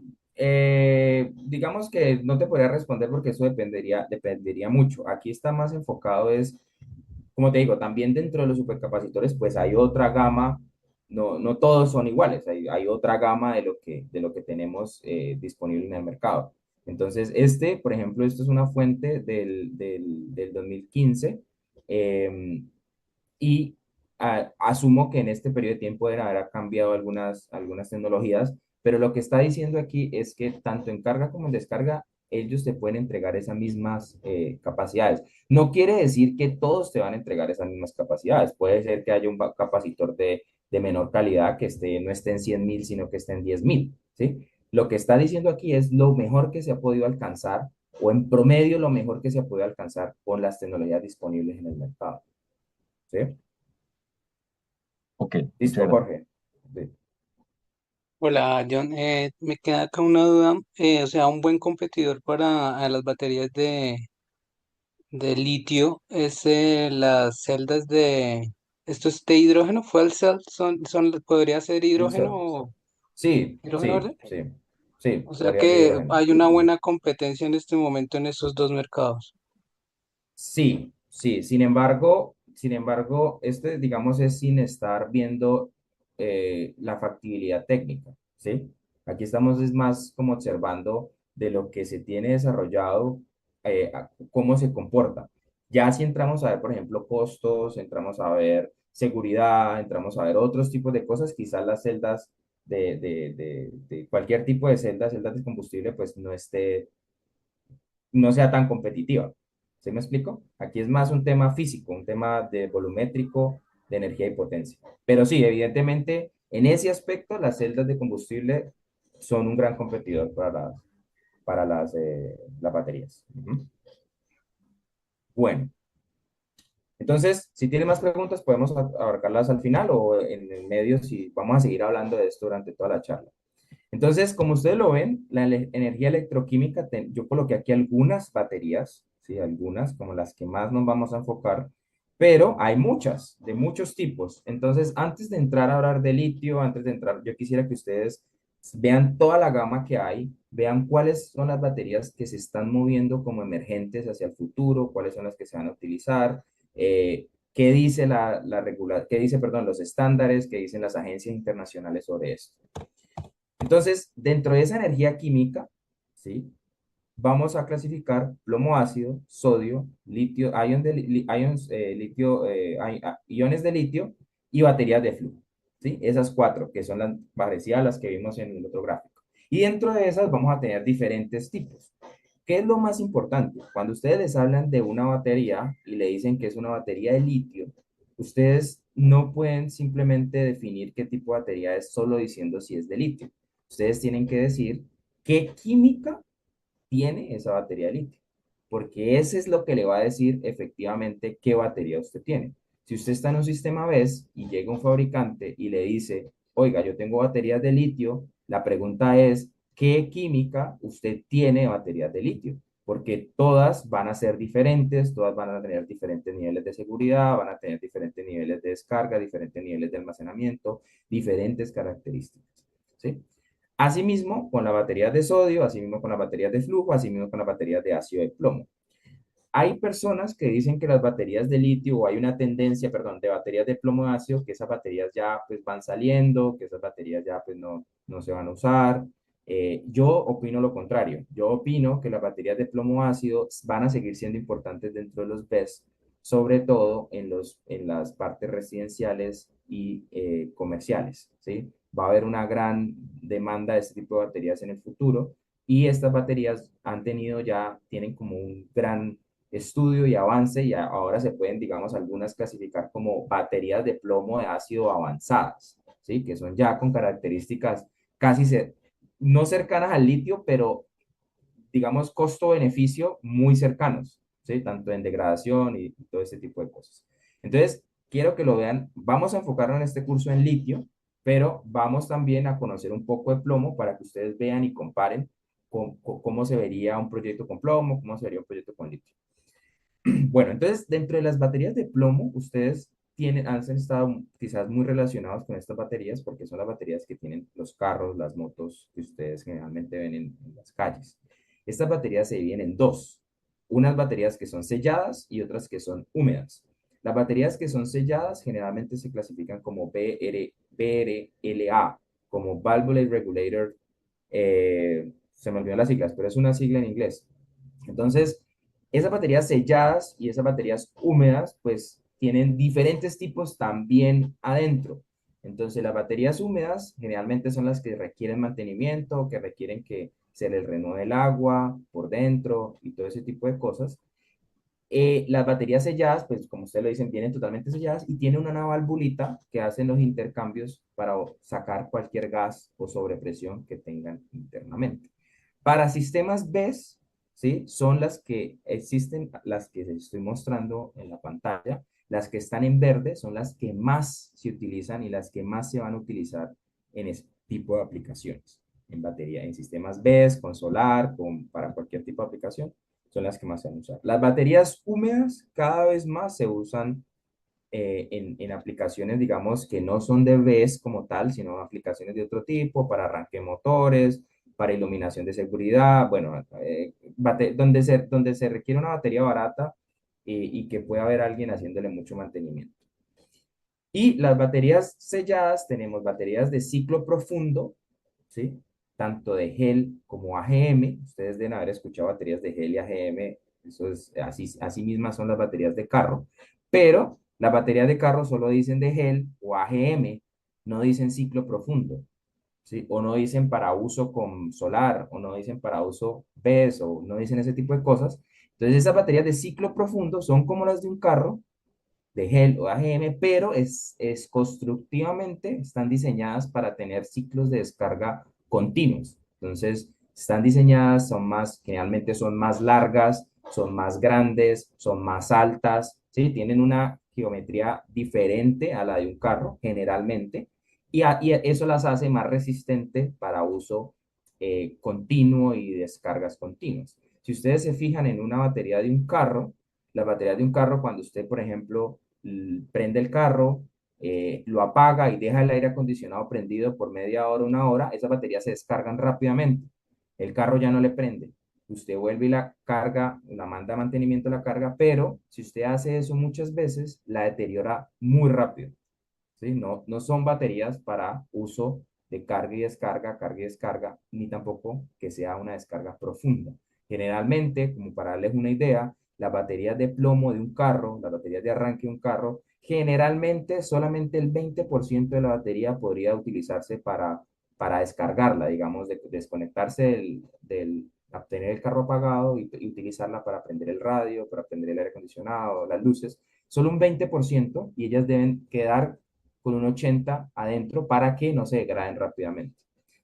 Digamos que no te podría responder porque eso dependería mucho. Aquí está más enfocado es, como te digo, también dentro de los supercapacitores, pues hay otra gama, no todos son iguales, hay otra gama de lo que tenemos disponible en el mercado. Entonces, por ejemplo, esto es una fuente del 2015, y asumo que en este periodo de tiempo deben haber cambiado algunas tecnologías, pero lo que está diciendo aquí es que tanto en carga como en descarga, ellos te pueden entregar esas mismas capacidades. No quiere decir que todos te van a entregar esas mismas capacidades. Puede ser que haya un capacitor de menor calidad que no esté en 100.000, sino que esté en 10.000, ¿sí? Lo que está diciendo aquí es lo mejor que se ha podido alcanzar, o en promedio lo mejor que se ha podido alcanzar con las tecnologías disponibles en el mercado, ¿sí? Ok, muchas Listo, gracias. Jorge. Sí. Hola, John. Me queda acá una duda. O sea, un buen competidor para las baterías de litio es las celdas de... ¿Esto es de hidrógeno? ¿Fuel cell? ¿Podría ser Fuel hidrógeno cell. o Sí, hidrógeno, sí, verdad? sí, sí, O sea podría ser que hidrógeno. hay una buena competencia en este momento en esos dos mercados. Sí, sí, sin embargo, este, digamos, es sin estar viendo la factibilidad técnica, ¿sí? Aquí estamos es más como observando de lo que se tiene desarrollado, cómo se comporta. Ya si entramos a ver, por ejemplo, costos, entramos a ver seguridad, entramos a ver otros tipos de cosas, quizás las celdas de cualquier tipo de celdas de combustible, pues no sea tan competitiva. ¿Sí me explico? Aquí es más un tema físico, un tema de volumétrico, de energía y potencia. Pero sí, evidentemente, en ese aspecto, las celdas de combustible son un gran competidor para las baterías. Ujú. Bueno, entonces, si tiene más preguntas, podemos abarcarlas al final o en el medio, si vamos a seguir hablando de esto durante toda la charla. Entonces, como ustedes lo ven, la energía electroquímica, yo coloqué aquí algunas baterías, ¿sí? Algunas, como las que más nos vamos a enfocar, pero hay muchas, de muchos tipos. Entonces, antes de entrar a hablar de litio, antes de entrar, yo quisiera que ustedes vean toda la gama que hay, vean cuáles son las baterías que se están moviendo como emergentes hacia el futuro, cuáles son las que se van a utilizar, qué dice qué dice, perdón, los estándares, qué dicen las agencias internacionales sobre esto. Entonces, dentro de esa energía química, ¿sí? Vamos a clasificar plomo ácido, sodio, litio, iones de litio y baterías de flujo, ¿sí? Esas cuatro, que son las parecidas a las que vimos en el otro gráfico. Y dentro de esas vamos a tener diferentes tipos. ¿Qué es lo más importante? Cuando ustedes les hablan de una batería y le dicen que es una batería de litio, ustedes no pueden simplemente definir qué tipo de batería es solo diciendo si es de litio. Ustedes tienen que decir qué química tiene esa batería de litio, porque ese es lo que le va a decir efectivamente qué batería usted tiene. Si usted está en un sistema BESS y llega un fabricante y le dice, oiga, yo tengo baterías de litio, la pregunta es, ¿qué química usted tiene de baterías de litio? Porque todas van a ser diferentes, todas van a tener diferentes niveles de seguridad, van a tener diferentes niveles de descarga, diferentes niveles de almacenamiento, diferentes características, ¿sí? Asimismo, con las baterías de sodio, asimismo con las baterías de flujo, asimismo con las baterías de ácido de plomo. Hay personas que dicen que las baterías de litio, o hay una tendencia, perdón, de baterías de plomo ácido, que esas baterías ya pues van saliendo, que esas baterías ya pues no se van a usar. Yo opino lo contrario. Yo opino que las baterías de plomo ácido van a seguir siendo importantes dentro de los BESS, sobre todo en las partes residenciales y comerciales, ¿sí? Va a haber una gran demanda de este tipo de baterías en el futuro y estas baterías tienen como un gran estudio y avance y ahora se pueden, digamos, algunas clasificar como baterías de plomo de ácido avanzadas, ¿sí? Que son ya con características no cercanas al litio, pero digamos costo-beneficio muy cercanos, ¿sí? Tanto en degradación y todo ese tipo de cosas. Entonces, quiero que lo vean, vamos a enfocarnos en este curso en litio, pero vamos también a conocer un poco de plomo para que ustedes vean y comparen cómo se vería un proyecto con plomo, cómo se vería un proyecto con litio. Bueno, entonces, dentro de las baterías de plomo, ustedes han estado quizás muy relacionados con estas baterías porque son las baterías que tienen los carros, las motos que ustedes generalmente ven en las calles. Estas baterías se dividen en dos, unas baterías que son selladas y otras que son húmedas. Las baterías que son selladas generalmente se clasifican como BRLA, como Valve Regulator, se me olvidó las siglas, pero es una sigla en inglés. Entonces, esas baterías selladas y esas baterías húmedas, pues tienen diferentes tipos también adentro. Entonces, las baterías húmedas generalmente son las que requieren mantenimiento, que requieren que se les renueve el agua por dentro y todo ese tipo de cosas. Las baterías selladas, pues como ustedes lo dicen, vienen totalmente selladas y tienen una valvulita que hacen los intercambios para sacar cualquier gas o sobrepresión que tengan internamente. Para sistemas BESS, ¿sí? Son las que existen, las que les estoy mostrando en la pantalla. Las que están en verde son las que más se utilizan y las que más se van a utilizar en este tipo de aplicaciones. En batería, en sistemas BESS, con solar, para cualquier tipo de aplicación, son las que más se van a usar. Las baterías húmedas cada vez más se usan en aplicaciones, digamos, que no son de BESS como tal, sino aplicaciones de otro tipo, para arranque de motores, para iluminación de seguridad, bueno, donde se requiere una batería barata, y que pueda haber alguien haciéndole mucho mantenimiento. Y las baterías selladas, tenemos baterías de ciclo profundo, ¿sí? Tanto de gel como AGM. Ustedes deben haber escuchado baterías de gel y AGM. Eso es, así mismas son las baterías de carro. Pero las baterías de carro solo dicen de gel o AGM, no dicen ciclo profundo, ¿sí? O no dicen para uso con solar, o no dicen para uso BESS, o no dicen ese tipo de cosas. Entonces, esas baterías de ciclo profundo son como las de un carro, de gel o AGM, pero es constructivamente están diseñadas para tener ciclos de descarga continuos. Entonces, están diseñadas, son más, generalmente son más largas, son más grandes, son más altas, ¿sí? Tienen una geometría diferente a la de un carro, generalmente, y eso las hace más resistentes para uso continuo y descargas continuas. Si ustedes se fijan en una batería de un carro, la batería de un carro, cuando usted, por ejemplo, prende el carro, lo apaga y deja el aire acondicionado prendido por media hora, una hora, esas baterías se descargan rápidamente. El carro ya no le prende. Usted vuelve y la carga, la manda a mantenimiento, la carga, pero si usted hace eso muchas veces, la deteriora muy rápido. ¿Sí? No, no son baterías para uso de carga y descarga, ni tampoco que sea una descarga profunda. Generalmente, como para darles una idea, las baterías de plomo de un carro, las baterías de arranque de un carro, generalmente solamente el 20% de la batería podría utilizarse para descargarla, digamos, desconectarse obtener el carro apagado y utilizarla para prender el radio, para prender el aire acondicionado, las luces. Solo un 20% y ellas deben quedar con un 80 adentro para que no se degraden rápidamente.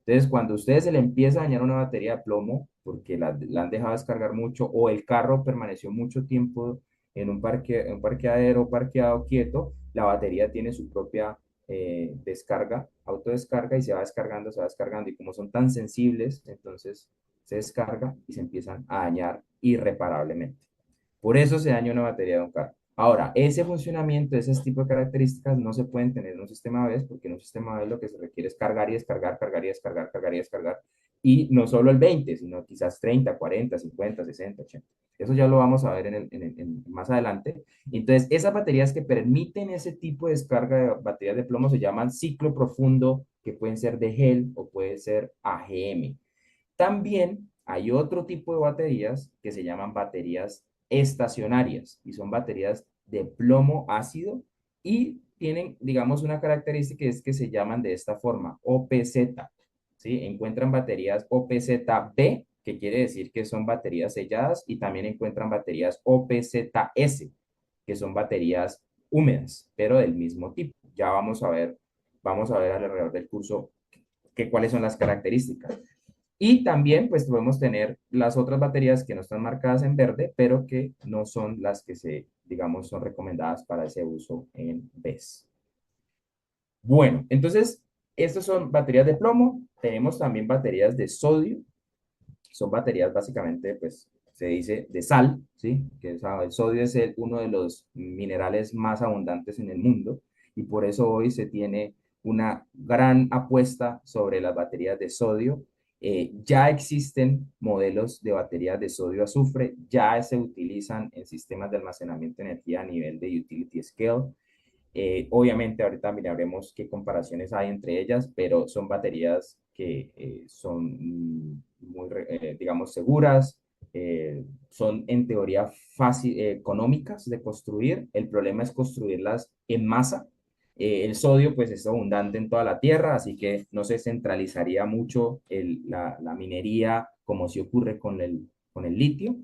Entonces, cuando a ustedes se le empieza a dañar una batería de plomo, porque la han dejado descargar mucho, o el carro permaneció mucho tiempo en un parqueadero parqueado quieto, la batería tiene su propia descarga, autodescarga, y se va descargando, y como son tan sensibles, entonces se descarga y se empiezan a dañar irreparablemente. Por eso se daña una batería de un carro. Ahora, ese funcionamiento, ese tipo de características no se pueden tener en un sistema ABS, porque en un sistema ABS lo que se requiere es cargar y descargar, cargar y descargar, cargar y descargar. Y no solo el 20, sino quizás 30, 40, 50, 60, 80. Eso ya lo vamos a ver más adelante. Entonces, esas baterías que permiten ese tipo de descarga de baterías de plomo se llaman ciclo profundo, que pueden ser de gel o puede ser AGM. También hay otro tipo de baterías que se llaman baterías estacionarias y son baterías de plomo ácido y tienen, digamos, una característica, es que se llaman de esta forma, OPZ, ¿sí? Encuentran baterías OPZ-B, que quiere decir que son baterías selladas, y también encuentran baterías OPZ-S, que son baterías húmedas, pero del mismo tipo. Ya vamos a ver alrededor del curso cuáles son las características. Y también, pues, podemos tener las otras baterías que no están marcadas en verde, pero que no son las que digamos, son recomendadas para ese uso en BESS. Bueno, entonces, estas son baterías de plomo. Tenemos también baterías de sodio. Son baterías básicamente, pues, se dice de sal, ¿sí? Que el sodio es uno de los minerales más abundantes en el mundo, y por eso hoy se tiene una gran apuesta sobre las baterías de sodio. Ya existen modelos de baterías de sodio-azufre, ya se utilizan en sistemas de almacenamiento de energía a nivel de utility scale. Obviamente ahorita miraremos qué comparaciones hay entre ellas, pero son baterías que son muy, digamos, seguras, son en teoría fácil, económicas de construir. El problema es construirlas en masa. El sodio pues es abundante en toda la Tierra, así que no se centralizaría mucho la minería como si ocurre con el litio.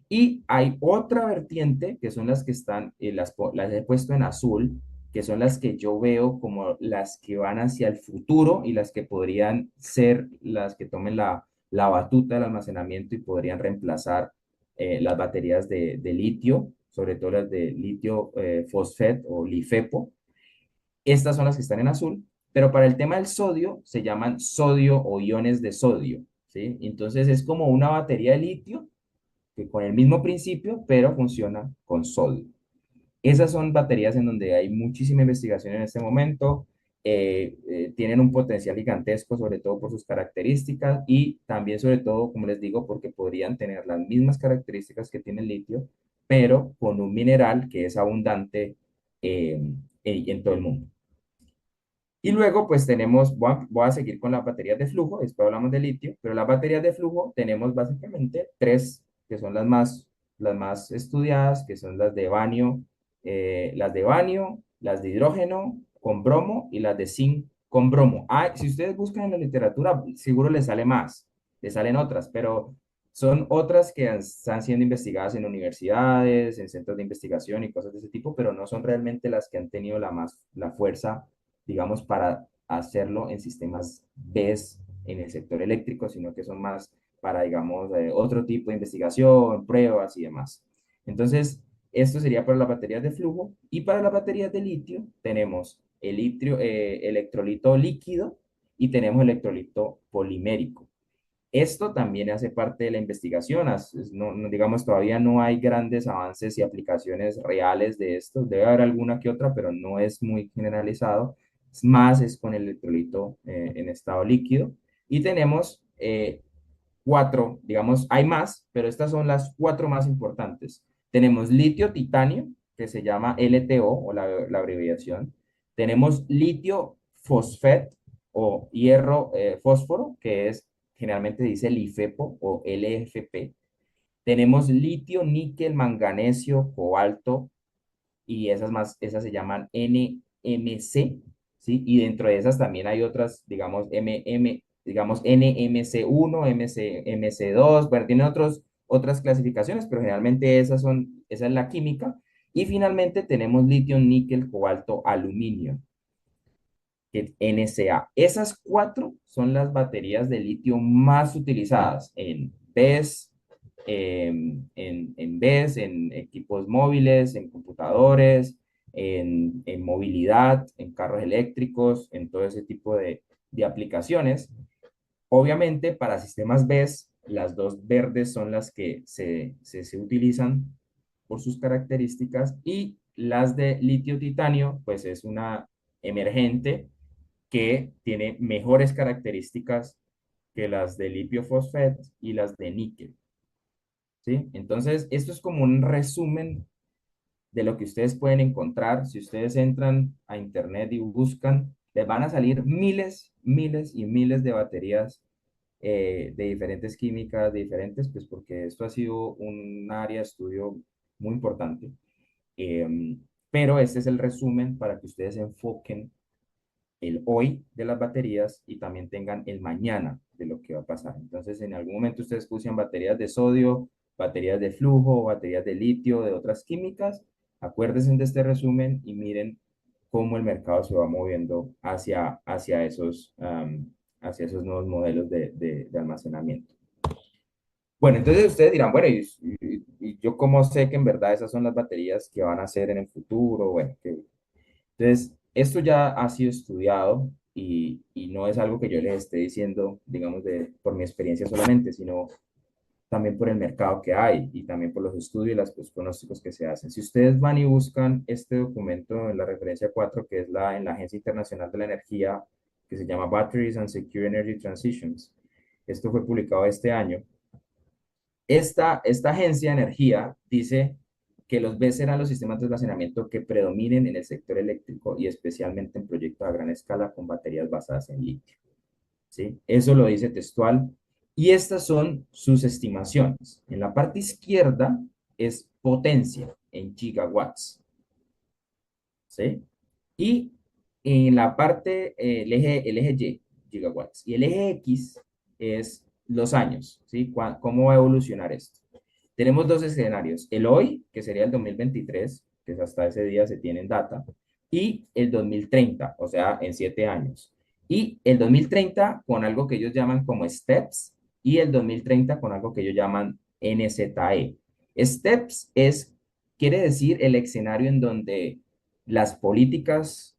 Y hay otra vertiente, que son las que están, las he puesto en azul, que son las que yo veo como las que van hacia el futuro y las que podrían ser las que tomen la batuta del almacenamiento y podrían reemplazar las baterías de litio, sobre todo las de litio fosfet o LiFePO. Estas son las que están en azul, pero para el tema del sodio se llaman sodio o iones de sodio, ¿sí? Entonces es como una batería de litio que con el mismo principio, pero funciona con sodio. Esas son baterías en donde hay muchísima investigación en este momento. Tienen un potencial gigantesco, sobre todo por sus características, y también sobre todo, como les digo, porque podrían tener las mismas características que tiene el litio, pero con un mineral que es abundante en todo el mundo. Y luego, pues tenemos, voy a seguir con las baterías de flujo, después hablamos de litio, pero las baterías de flujo tenemos básicamente tres, que son las más estudiadas, que son las de banio, las de hidrógeno con bromo y las de zinc con bromo. Ah, si ustedes buscan en la literatura, seguro les sale más, les salen otras, pero son otras que están siendo investigadas en universidades, en centros de investigación y cosas de ese tipo, pero no son realmente las que han tenido la fuerza, digamos, para hacerlo en sistemas BESS en el sector eléctrico, sino que son más para, digamos, otro tipo de investigación, pruebas y demás. Entonces, esto sería para las baterías de flujo, y para las baterías de litio tenemos el litio, electrolito líquido y tenemos electrolito polimérico. Esto también hace parte de la investigación. Digamos, todavía no hay grandes avances y aplicaciones reales de esto. Debe haber alguna que otra, pero no es muy generalizado. Es con el electrolito en estado líquido. Y tenemos cuatro, digamos, hay más, pero estas son las cuatro más importantes. Tenemos litio titanio, que se llama LTO, o la abreviación. Tenemos litio fosfet, o hierro fósforo, que es, generalmente dice LiFePO o LFP. Tenemos litio, níquel, manganesio, cobalto, y esas se llaman NMC, ¿sí? Y dentro de esas también hay otras, digamos, digamos NMC1, MC2, bueno, tienen otras clasificaciones, pero generalmente esa es la química. Y finalmente tenemos litio, níquel, cobalto, aluminio, que es NCA. Esas cuatro son las baterías de litio más utilizadas en BESS, en equipos móviles, en computadores, en movilidad, en carros eléctricos, en todo ese tipo de aplicaciones. Obviamente, para sistemas BESS, las dos verdes son las que se utilizan por sus características, y las de litio titanio, pues es una emergente que tiene mejores características que las de litio fosfet y las de níquel, ¿sí? Entonces, esto es como un resumen de lo que ustedes pueden encontrar. Si ustedes entran a internet y buscan, les van a salir miles, miles y miles de baterías de diferentes químicas, de diferentes, pues porque esto ha sido un área de estudio muy importante. Pero este es el resumen para que ustedes se enfoquen el hoy de las baterías y también tengan el mañana de lo que va a pasar. Entonces, en algún momento ustedes pusieron baterías de sodio, baterías de flujo, baterías de litio, de otras químicas. Acuérdense de este resumen y miren cómo el mercado se va moviendo hacia esos nuevos modelos de almacenamiento. Bueno, entonces ustedes dirán, bueno, ¿y yo cómo sé que en verdad esas son las baterías que van a ser en el futuro? Bueno, entonces, esto ya ha sido estudiado, y no es algo que yo les esté diciendo, digamos, por mi experiencia solamente, sino también por el mercado que hay y también por los estudios y los pronósticos que se hacen. Si ustedes van y buscan este documento en la referencia 4, que es en la Agencia Internacional de la Energía, que se llama Batteries and Secure Energy Transitions, esto fue publicado este año. Esta agencia de energía dice que los BESS serán los sistemas de almacenamiento que predominen en el sector eléctrico, y especialmente en proyectos a gran escala con baterías basadas en litio, ¿sí? Eso lo dice textual, y estas son sus estimaciones. En la parte izquierda es potencia en gigawatts, ¿sí? Y en la parte, el eje Y, gigawatts, y el eje X es los años, ¿sí? ¿Cómo va a evolucionar esto? Tenemos dos escenarios: el hoy, que sería el 2023, que es hasta ese día se tienen data, y el 2030, o sea, en 7 años. Y el 2030 con algo que ellos llaman como STEPS, y el 2030 con algo que ellos llaman NZE. STEPS quiere decir el escenario en donde las políticas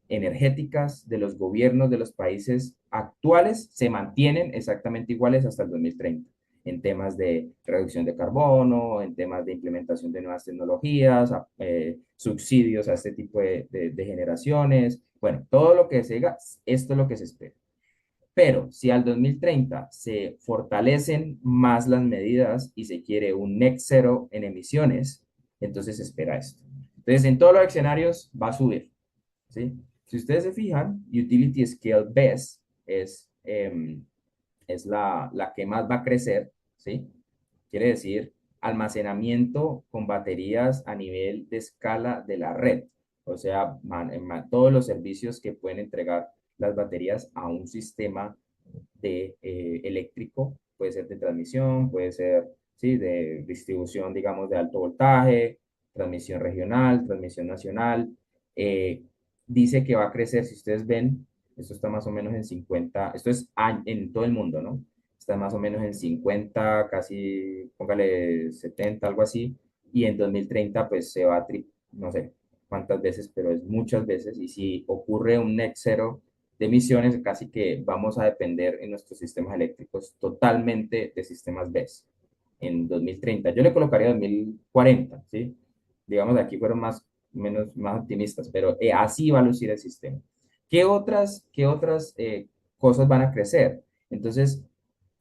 energéticas de los gobiernos de los países actuales se mantienen exactamente iguales hasta el 2030, en temas de reducción de carbono, en temas de implementación de nuevas tecnologías, subsidios a este tipo de generaciones. Bueno, todo lo que se diga, esto es lo que se espera. Pero si al 2030 se fortalecen más las medidas y se quiere un net zero en emisiones, entonces se espera esto. Entonces, en todos los escenarios va a subir, ¿sí? Si ustedes se fijan, Utility Scale BESS es la que más va a crecer, ¿sí? Quiere decir almacenamiento con baterías a nivel de escala de la red. O sea, todos los servicios que pueden entregar las baterías a un sistema eléctrico, puede ser de transmisión, puede ser, sí, de distribución, digamos, de alto voltaje, transmisión regional, transmisión nacional. Eh, Dice que va a crecer, si ustedes ven, esto está más o menos en 50, esto es en todo el mundo, ¿no? Está más o menos en 50, casi, póngale 70, algo así, y en 2030 pues se va a, no sé cuántas veces, pero es muchas veces, y si ocurre un net cero de emisiones, casi que vamos a depender en nuestros sistemas eléctricos totalmente de sistemas BESS en 2030. Yo le colocaría 2040, ¿sí? Digamos, aquí fueron más optimistas, pero así va a lucir el sistema. ¿Qué otras cosas van a crecer? Entonces,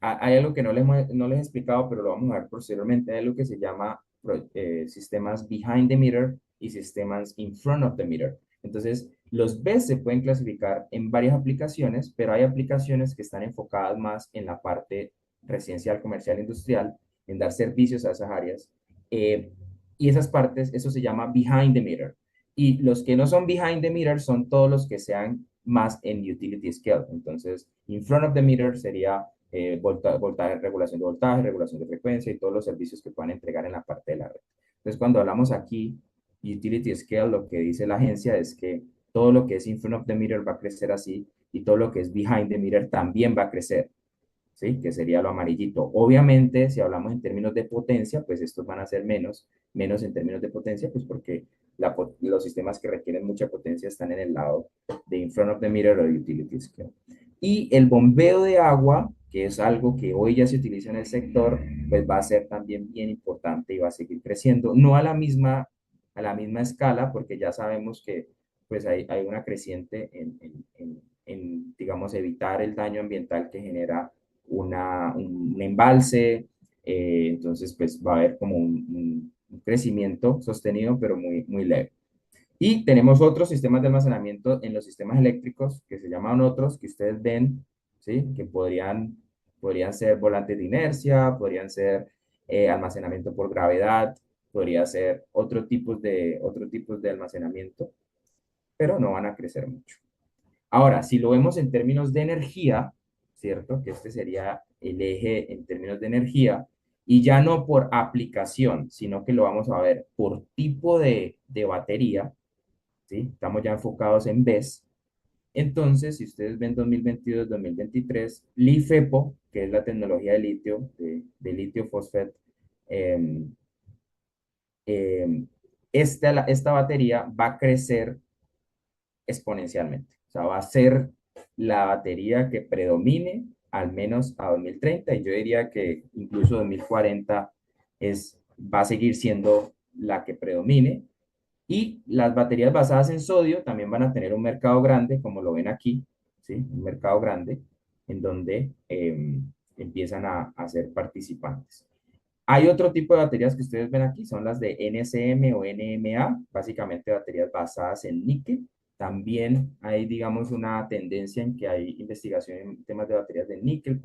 hay algo que no les he explicado, pero lo vamos a ver posteriormente. Hay algo que se llama sistemas behind the meter y sistemas in front of the meter. Entonces, los BESS se pueden clasificar en varias aplicaciones, pero hay aplicaciones que están enfocadas más en la parte residencial, comercial, industrial, en dar servicios a esas áreas. Y esas partes, eso se llama behind the meter. Y los que no son behind the meter son todos los que sean más en utility scale. Entonces, in front of the meter sería voltaje, regulación de voltaje, regulación de frecuencia y todos los servicios que puedan entregar en la parte de la red. Entonces, cuando hablamos aquí, utility scale, lo que dice la agencia es que todo lo que es in front of the meter va a crecer así y todo lo que es behind the meter también va a crecer, ¿sí? Que sería lo amarillito. Obviamente, si hablamos en términos de potencia, pues estos van a ser menos en términos de potencia, pues porque los sistemas que requieren mucha potencia están en el lado de in front of the meter o de utility scale. Y el bombeo de agua, que es algo que hoy ya se utiliza en el sector, pues va a ser también bien importante y va a seguir creciendo, no a la misma escala, porque ya sabemos que pues hay una creciente en, digamos, evitar el daño ambiental que genera un embalse. Entonces pues va a haber como un crecimiento sostenido, pero muy, muy leve. Y tenemos otros sistemas de almacenamiento en los sistemas eléctricos que se llaman otros, que ustedes ven, ¿sí? Que podrían ser volantes de inercia, podrían ser almacenamiento por gravedad, podría ser otro tipo de almacenamiento, pero no van a crecer mucho. Ahora, si lo vemos en términos de energía, ¿cierto? Que este sería el eje en términos de energía, y ya no por aplicación, sino que lo vamos a ver por tipo de batería, ¿sí? Estamos ya enfocados en BESS. Entonces, si ustedes ven 2022-2023, LiFePO, que es la tecnología de litio, de litio fosfat, eh, esta batería va a crecer exponencialmente. O sea, va a ser la batería que predomine al menos a 2030 y yo diría que incluso 2040 va a seguir siendo la que predomine. Y las baterías basadas en sodio también van a tener un mercado grande, como lo ven aquí, ¿sí? Un mercado grande en donde empiezan a ser participantes. Hay otro tipo de baterías que ustedes ven aquí, son las de NSM o NMA, básicamente baterías basadas en níquel. También hay, digamos, una tendencia en que hay investigación en temas de baterías de níquel,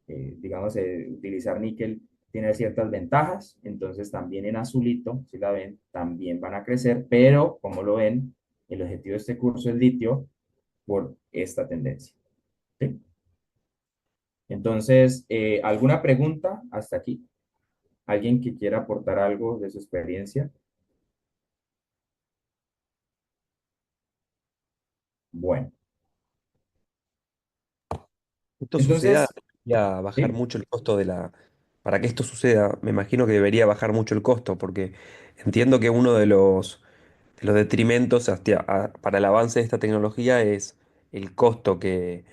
digamos, utilizar níquel tiene ciertas ventajas, entonces también en azulito, si la ven, también van a crecer, pero como lo ven, el objetivo de este curso es litio por esta tendencia. ¿Sí? Entonces, ¿alguna pregunta hasta aquí? ¿Alguien que quiera aportar algo de su experiencia? Bueno, Esto suceda, entonces, debería bajar ¿sí? mucho el costo Para que esto suceda, me imagino que debería bajar mucho el costo, porque entiendo que uno de los detrimentos para el avance de esta tecnología es el costo que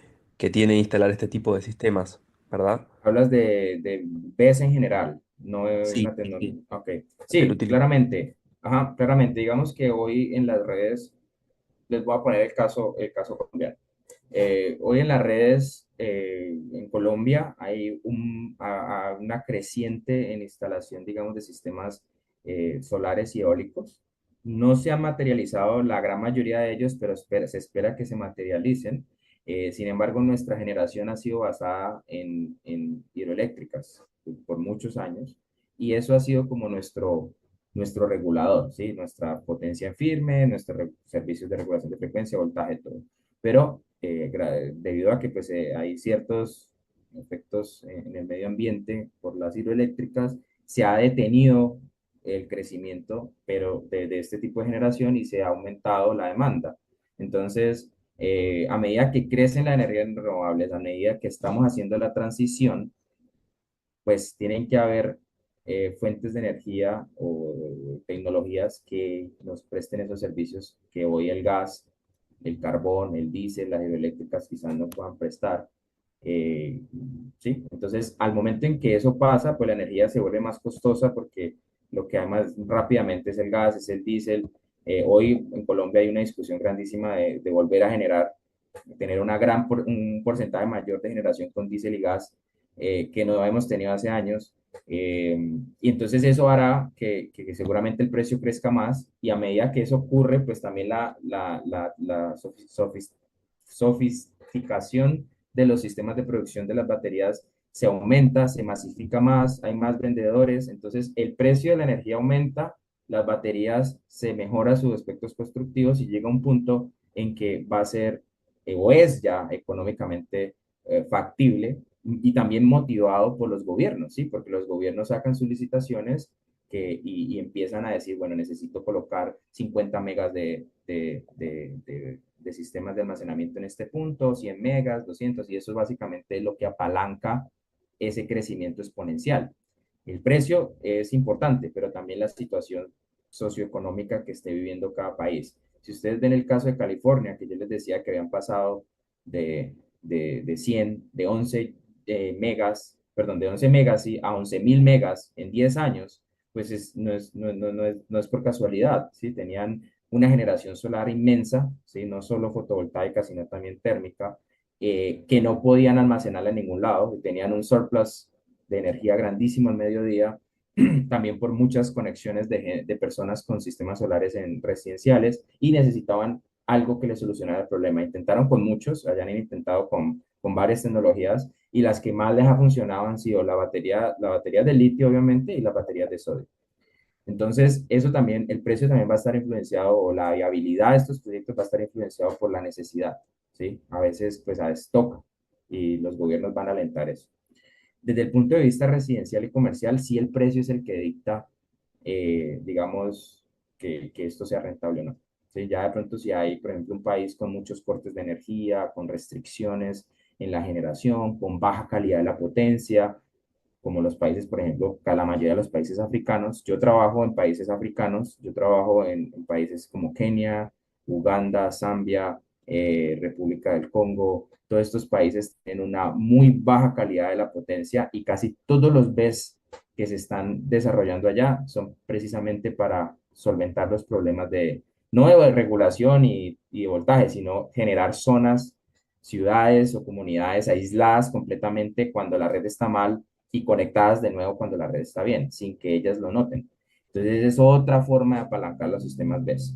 tiene instalar este tipo de sistemas, ¿verdad? Hablas de BES en general, no es Sí, una sí, tecnología. sí, Ok, del sí, utility. claramente. Ajá, claramente. Digamos que hoy en las redes, les voy a poner el caso colombiano. Hoy en las redes en Colombia hay una creciente en instalación, digamos, de sistemas solares y eólicos. No se han materializado la gran mayoría de ellos, pero se espera que se materialicen. Sin embargo, nuestra generación ha sido basada en hidroeléctricas por muchos años y eso ha sido como nuestro regulador, ¿sí? Nuestra potencia en firme, nuestros servicios de regulación de frecuencia, voltaje, todo. Pero debido a que pues, hay ciertos efectos en el medio ambiente por las hidroeléctricas, se ha detenido el crecimiento pero de este tipo de generación y se ha aumentado la demanda. Entonces, a medida que crecen las energías renovables, a medida que estamos haciendo la transición, pues tienen que haber fuentes de energía o tecnologías que nos presten esos servicios que hoy el gas, el carbón, el diésel, las hidroeléctricas quizás no puedan prestar. Sí, entonces al momento en que eso pasa, pues la energía se vuelve más costosa porque lo que hay más rápidamente es el gas, es el diésel. Hoy en Colombia hay una discusión grandísima de volver a generar, tener un porcentaje mayor de generación con diésel y gas que no hemos tenido hace años. Y entonces eso hará que seguramente el precio crezca más y a medida que eso ocurre, pues también la sofisticación de los sistemas de producción de las baterías se aumenta, se masifica más, hay más vendedores, entonces el precio de la energía aumenta, las baterías se mejora sus aspectos constructivos y llega un punto en que va a ser o es ya económicamente factible y también motivado por los gobiernos, ¿sí? Porque los gobiernos sacan sus licitaciones y empiezan a decir, bueno, necesito colocar 50 megas de sistemas de almacenamiento en este punto, 100 megas, 200, y eso es básicamente lo que apalanca ese crecimiento exponencial. El precio es importante, pero también la situación socioeconómica que esté viviendo cada país. Si ustedes ven el caso de California, que yo les decía que habían pasado de 100, de 11 megas, perdón, de 11 megas ¿sí? A 11.000 megas en 10 años, pues no es por casualidad, ¿sí? Tenían una generación solar inmensa, ¿sí? No solo fotovoltaica, sino también térmica, que no podían almacenarla en ningún lado, tenían un surplus de energía grandísimo al mediodía, también por muchas conexiones de personas con sistemas solares en residenciales y necesitaban algo que les solucionara el problema. Intentaron con muchos, hayan intentado con varias tecnologías y las que más les ha funcionado han sido la batería de litio, obviamente, y las baterías de sodio. Entonces, eso también, el precio también va a estar influenciado, o la viabilidad de estos proyectos va a estar influenciado por la necesidad, ¿sí? A veces, pues, a stock, y los gobiernos van a alentar eso. Desde el punto de vista residencial y comercial, sí el precio es el que dicta, digamos, que esto sea rentable o no. ¿Sí? Ya de pronto si hay, por ejemplo, un país con muchos cortes de energía, con restricciones en la generación, con baja calidad de la potencia, como los países, por ejemplo, la mayoría de los países africanos. Yo trabajo en países africanos, yo trabajo en países como Kenia, Uganda, Zambia, República del Congo. Todos estos países tienen una muy baja calidad de la potencia y casi todos los BES que se están desarrollando allá son precisamente para solventar los problemas no de regulación y de voltaje, sino generar zonas, ciudades o comunidades aisladas completamente cuando la red está mal y conectadas de nuevo cuando la red está bien, sin que ellas lo noten. Entonces, es otra forma de apalancar los sistemas BES.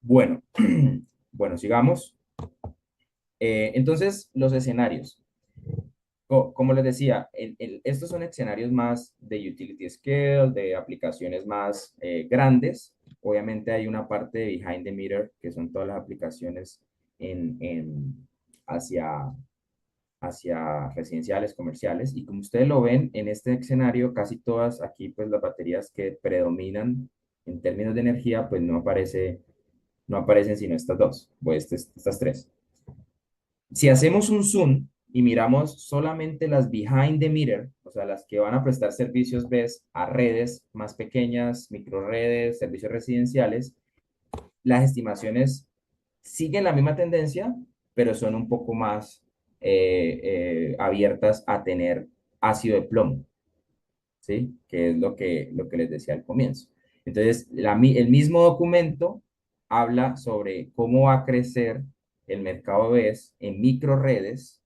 Bueno, bueno, sigamos. Entonces, los escenarios. Como les decía, estos son escenarios más de utility scale, de aplicaciones más grandes. Obviamente hay una parte de behind the meter, que son todas las aplicaciones hacia residenciales, comerciales. Y como ustedes lo ven en este escenario, casi todas aquí, pues las baterías que predominan en términos de energía, pues no aparecen sino estas dos, o estas tres. Si hacemos un zoom y miramos solamente las behind the meter, o sea, las que van a prestar servicios BES a redes más pequeñas, microredes, servicios residenciales, las estimaciones siguen la misma tendencia, pero son un poco más abiertas a tener ácido de plomo, ¿sí? Que es lo que les decía al comienzo. Entonces, el mismo documento habla sobre cómo va a crecer el mercado BES en microredes,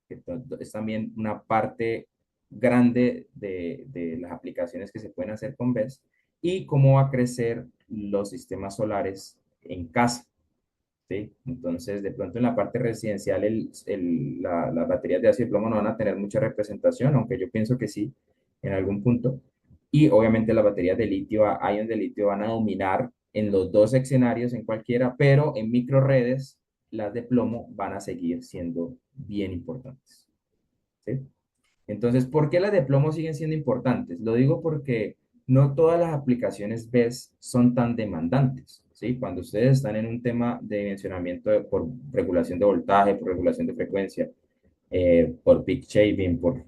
que es también una parte grande de las aplicaciones que se pueden hacer con BESS y cómo va a crecer los sistemas solares en casa. ¿Sí? Entonces, de pronto en la parte residencial, las baterías de ácido de plomo no van a tener mucha representación, aunque yo pienso que sí, en algún punto. Y obviamente las baterías de litio, ion de litio, van a dominar en los dos escenarios, en cualquiera, pero en microredes, las de plomo van a seguir siendo bien importantes. ¿Sí? Entonces, ¿por qué las de plomo siguen siendo importantes? Lo digo porque no todas las aplicaciones BESS son tan demandantes, ¿sí? Cuando ustedes están en un tema de dimensionamiento por regulación de voltaje, por regulación de frecuencia, por peak shaving, por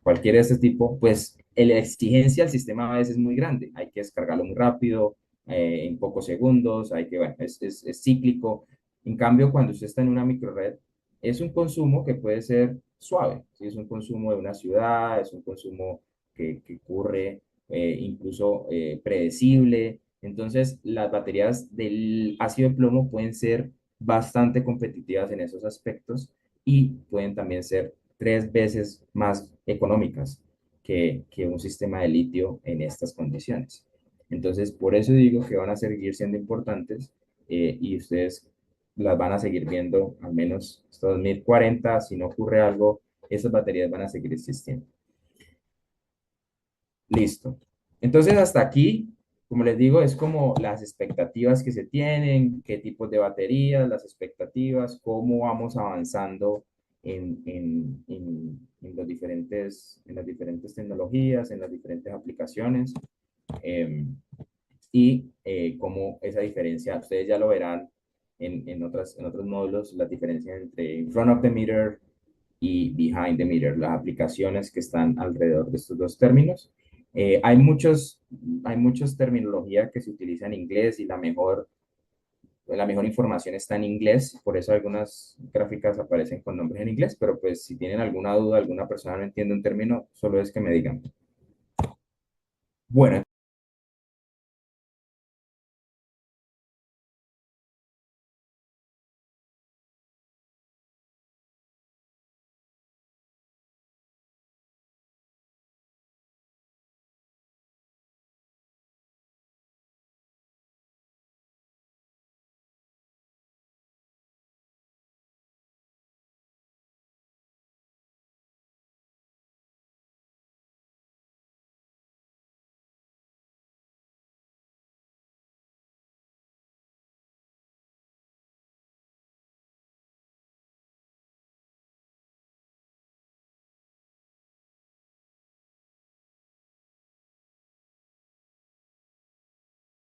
cualquier de este tipo, pues la exigencia al sistema a veces es muy grande. Hay que descargarlo muy rápido, en pocos segundos, hay que, bueno, es cíclico. En cambio, cuando usted está en una microred, es un consumo que puede ser suave, ¿sí? Es un consumo de una ciudad, es un consumo que ocurre incluso predecible. Entonces, las baterías del ácido de plomo pueden ser bastante competitivas en esos aspectos y pueden también ser 3 veces más económicas que un sistema de litio en estas condiciones. Entonces, por eso digo que van a seguir siendo importantes y ustedes las van a seguir viendo al menos hasta 2040. Si no ocurre algo, esas baterías van a seguir existiendo. Listo. Entonces, hasta aquí, como les digo, es como las expectativas que se tienen, qué tipos de baterías, las expectativas, cómo vamos avanzando en las diferentes tecnologías, en las diferentes aplicaciones, eh, y cómo esa diferencia, ustedes ya lo verán en otros módulos, la diferencia entre in front of the meter y behind the meter, las aplicaciones que están alrededor de estos dos términos. Hay muchos terminología que se utiliza en inglés y la mejor información está en inglés, por eso algunas gráficas aparecen con nombres en inglés, pero pues si tienen alguna duda, alguna persona no entiende un término, solo es que me digan. Bueno.